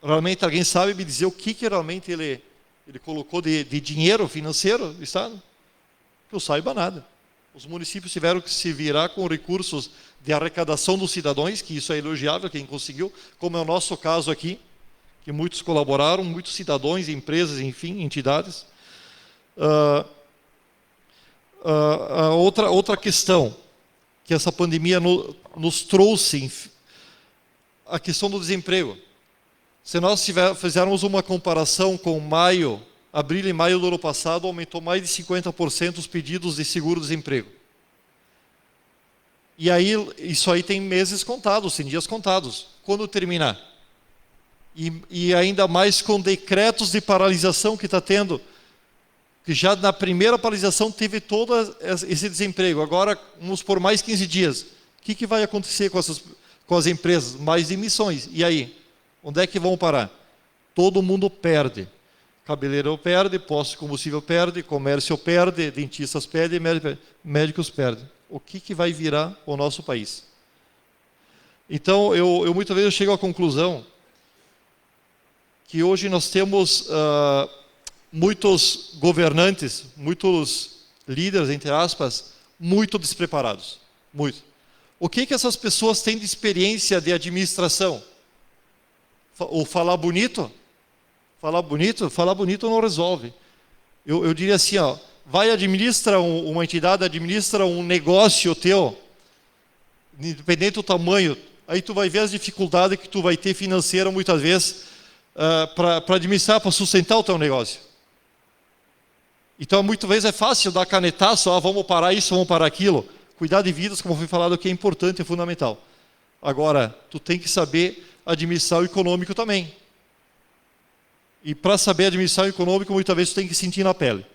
B: Realmente alguém sabe me dizer o que realmente ele colocou de dinheiro financeiro do Estado? Que eu saiba nada. Os municípios tiveram que se virar com recursos de arrecadação dos cidadãos, que isso é elogiável, quem conseguiu, como é o nosso caso aqui, que muitos colaboraram, muitos cidadãos, empresas, enfim, entidades. Outra questão que essa pandemia nos trouxe, a questão do desemprego. Se nós fizermos uma comparação com abril e maio do ano passado, aumentou mais de 50% os pedidos de seguro-desemprego. E aí, isso aí tem meses contados, tem dias contados. Quando terminar? E ainda mais com decretos de paralisação que está tendo, que já na primeira paralisação teve todo esse desemprego. Agora, vamos por mais 15 dias. O que vai acontecer com as empresas? Mais demissões. E aí? Onde é que vão parar? Todo mundo perde. Cabeleireiro perde, posto de combustível perde, comércio perde, dentistas perdem, médicos perdem. O que vai virar o nosso país? Então, eu muitas vezes chego à conclusão que hoje nós temos muitos governantes, muitos líderes, entre aspas, muito despreparados. Muito. O que essas pessoas têm de experiência de administração? Ou falar bonito? Falar bonito não resolve. Eu diria assim, vai administra uma entidade, administra um negócio teu, independente do tamanho, aí tu vai ver as dificuldades que tu vai ter financeira muitas vezes para administrar, para sustentar o teu negócio. Então, muitas vezes é fácil dar canetaço, vamos parar isso, vamos parar aquilo. Cuidar de vidas, como foi falado, que é importante, é fundamental. Agora, tu tem que saber administrar o econômico também. E para saber administrar o econômico, muitas vezes tu tem que sentir na pele.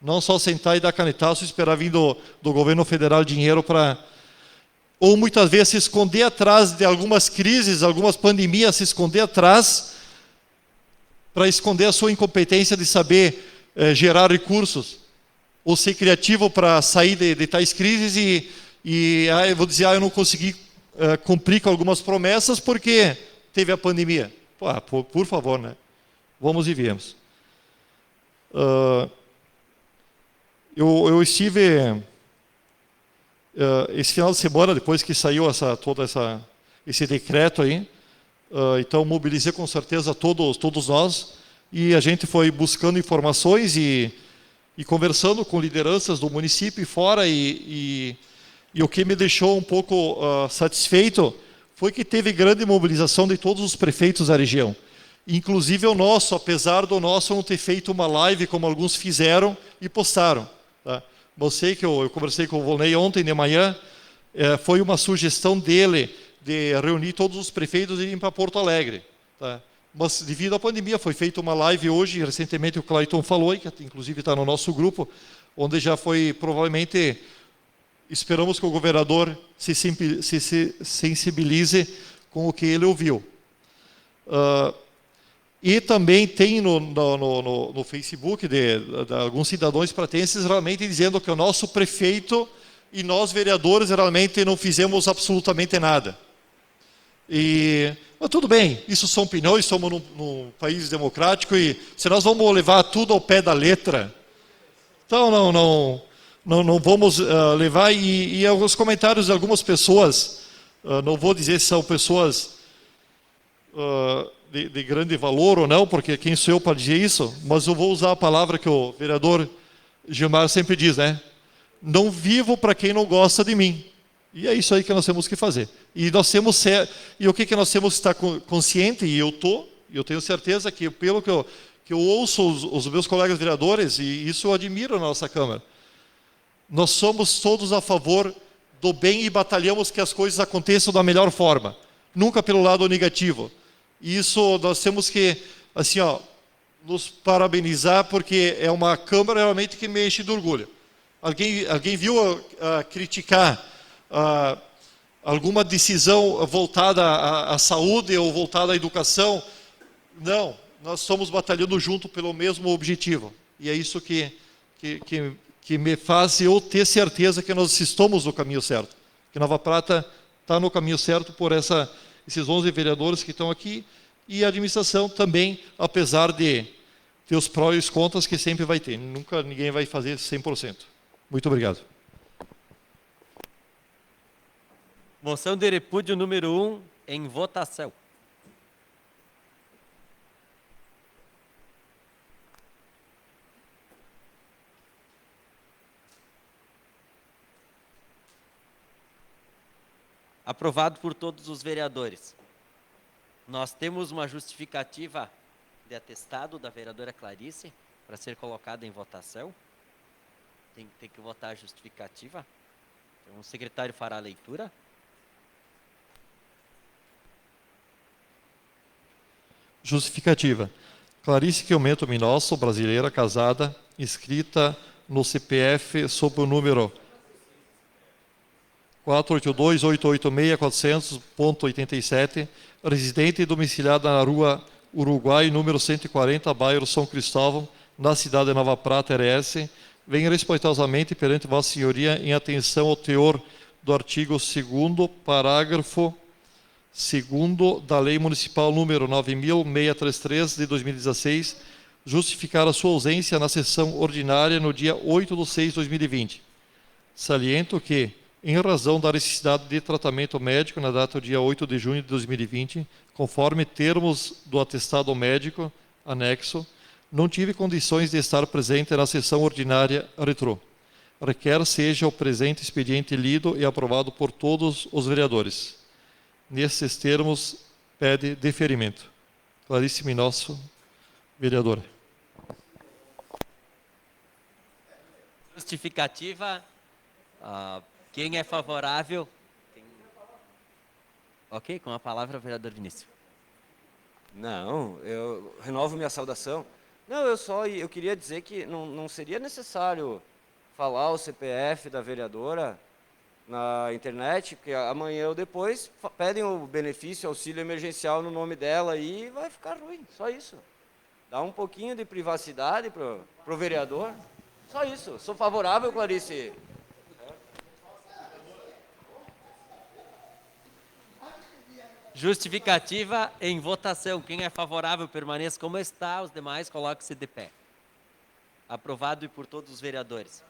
B: Não só sentar e dar canetaço e esperar vir do governo federal dinheiro para... Ou muitas vezes se esconder atrás de algumas crises, algumas pandemias, se esconder atrás para esconder a sua incompetência de saber gerar recursos. Ou ser criativo para sair de tais crises eu vou dizer, eu não consegui cumprir com algumas promessas porque teve a pandemia. Por favor, né? Vamos e viemos. Eu estive esse final de semana, depois que saiu esse decreto aí, então mobilizei com certeza todos nós, e a gente foi buscando informações e conversando com lideranças do município e fora, e o que me deixou um pouco satisfeito foi que teve grande mobilização de todos os prefeitos da região. Inclusive o nosso, apesar do nosso não ter feito uma live como alguns fizeram e postaram. Tá? Eu sei que eu conversei com o Volney ontem de manhã, foi uma sugestão dele de reunir todos os prefeitos e ir para Porto Alegre. Tá? Mas devido à pandemia foi feita uma live hoje, recentemente o Clayton falou, que inclusive está no nosso grupo, onde já foi provavelmente, esperamos que o governador se sensibilize com o que ele ouviu. E também tem no Facebook de alguns cidadãos pratenses realmente dizendo que o nosso prefeito e nós vereadores realmente não fizemos absolutamente nada. Mas tudo bem, isso são opiniões, estamos num país democrático e se nós vamos levar tudo ao pé da letra, então não vamos levar. E alguns comentários de algumas pessoas, não vou dizer se são pessoas... De grande valor ou não, porque quem sou eu para dizer isso, mas eu vou usar a palavra que o vereador Gilmar sempre diz, né? Não vivo para quem não gosta de mim. E é isso aí que nós temos que fazer. E nós temos e o que nós temos que estar consciente, e eu tenho certeza que pelo que eu ouço os meus colegas vereadores, e isso eu admiro na nossa Câmara, nós somos todos a favor do bem e batalhamos que as coisas aconteçam da melhor forma, nunca pelo lado negativo. E isso nós temos que, assim, nos parabenizar, porque é uma Câmara realmente que me enche de orgulho. Alguém viu criticar alguma decisão voltada à saúde ou voltada à educação? Não, nós estamos batalhando junto pelo mesmo objetivo. E é isso que me faz eu ter certeza que nós estamos no caminho certo. Que Nova Prata está no caminho certo por esses 11 vereadores que estão aqui, e a administração também, apesar de ter os prós e os contras que sempre vai ter. Nunca ninguém vai fazer 100%. Muito obrigado.
A: Moção de repúdio número 1 em votação. Aprovado por todos os vereadores. Nós temos uma justificativa de atestado da vereadora Clarice para ser colocada em votação. Tem que votar a justificativa. Então, o secretário fará a leitura.
B: Justificativa. Clarice Chiomento Minosso, brasileira, casada, inscrita no CPF sob o número 482.886.400.87, residente e domiciliada na rua Uruguai, número 140, bairro São Cristóvão, na cidade de Nova Prata, RS, vem respeitosamente perante Vossa Senhoria em atenção ao teor do artigo 2º, parágrafo 2º da Lei Municipal número 9.633 de 2016, justificar a sua ausência na sessão ordinária no dia 8/6/2020. Saliento que, em razão da necessidade de tratamento médico na data do dia 8 de junho de 2020, conforme termos do atestado médico anexo, não tive condições de estar presente na sessão ordinária retrô. Requer seja o presente expediente lido e aprovado por todos os vereadores. Nesses termos, pede deferimento. Clarice Minosso, vereadora.
A: Justificativa. Quem é favorável? Ok, com a palavra, vereador Vinícius.
D: Não, eu renovo minha saudação. Não, eu queria dizer que não seria necessário falar o CPF da vereadora na internet, porque amanhã ou depois pedem o benefício, auxílio emergencial no nome dela e vai ficar ruim, só isso. Dá um pouquinho de privacidade pro vereador, só isso. Sou favorável, Clarice.
A: Justificativa em votação. Quem é favorável, permaneça como está. Os demais, coloque-se de pé. Aprovado e por todos os vereadores.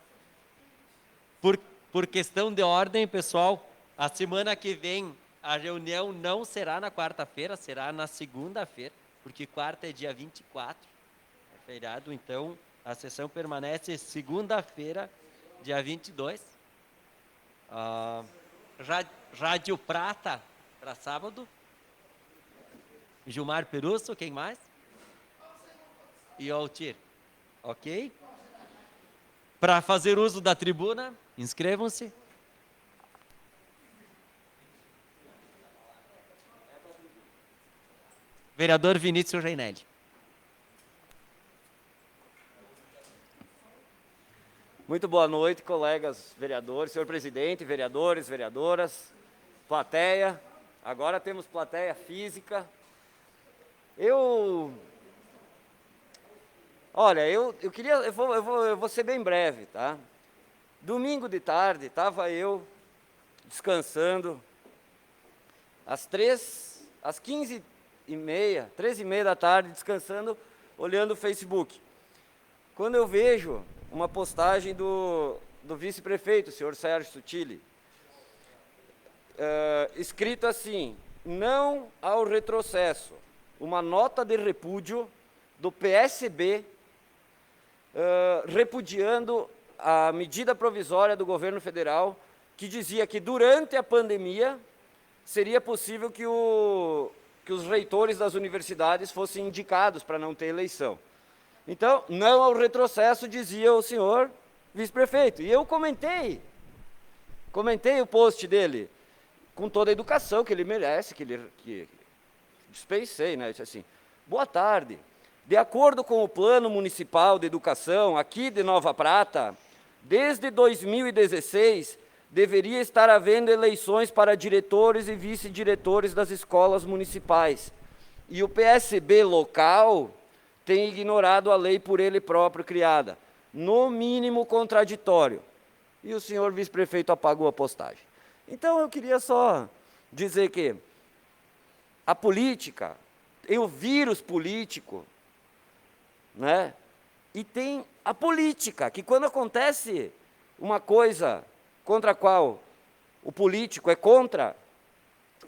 A: Por questão de ordem, pessoal, a semana que vem a reunião não será na quarta-feira, será na segunda-feira, porque quarta é dia 24, é feriado, então a sessão permanece segunda-feira, dia 22. Rádio Prata para sábado. Gilmar Perusso, quem mais? E Altir. Ok? Para fazer uso da tribuna, inscrevam-se. Vereador Vinícius Reinelli.
D: Muito boa noite, colegas vereadores, senhor presidente, vereadores, vereadoras, plateia. Agora temos plateia física. Eu vou ser bem breve, tá? Domingo de tarde, estava eu descansando, às 15h30, 13h30 da tarde, descansando, olhando o Facebook. Quando eu vejo uma postagem do vice-prefeito, o senhor Sérgio Sutili, escrito assim: não ao retrocesso, uma nota de repúdio do PSB repudiando a medida provisória do governo federal que dizia que durante a pandemia seria possível que os reitores das universidades fossem indicados para não ter eleição. Então, não ao retrocesso, dizia o senhor vice-prefeito. E eu comentei o post dele, com toda a educação que ele merece, que dispensei, né? Eu disse assim, boa tarde. De acordo com o Plano Municipal de Educação, aqui de Nova Prata, desde 2016, deveria estar havendo eleições para diretores e vice-diretores das escolas municipais. E o PSB local tem ignorado a lei por ele próprio criada, no mínimo contraditório. E o senhor vice-prefeito apagou a postagem. Então, eu queria só dizer que a política, tem o vírus político, né? E tem a política, que quando acontece uma coisa contra a qual o político é contra,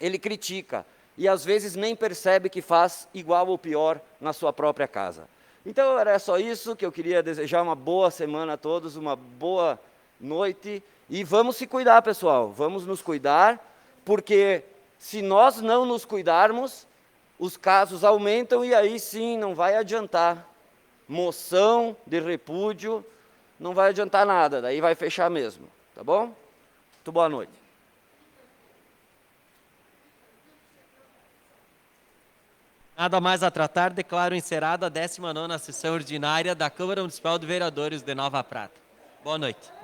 D: ele critica. E às vezes nem percebe que faz igual ou pior na sua própria casa. Então era só isso que eu queria desejar, uma boa semana a todos, uma boa noite. E vamos se cuidar, pessoal, vamos nos cuidar, porque se nós não nos cuidarmos, os casos aumentam e aí sim não vai adiantar. Moção de repúdio, não vai adiantar nada, daí vai fechar mesmo, tá bom? Muito boa noite.
A: Nada mais a tratar, declaro encerrada a 19ª sessão ordinária da Câmara Municipal de Vereadores de Nova Prata. Boa noite.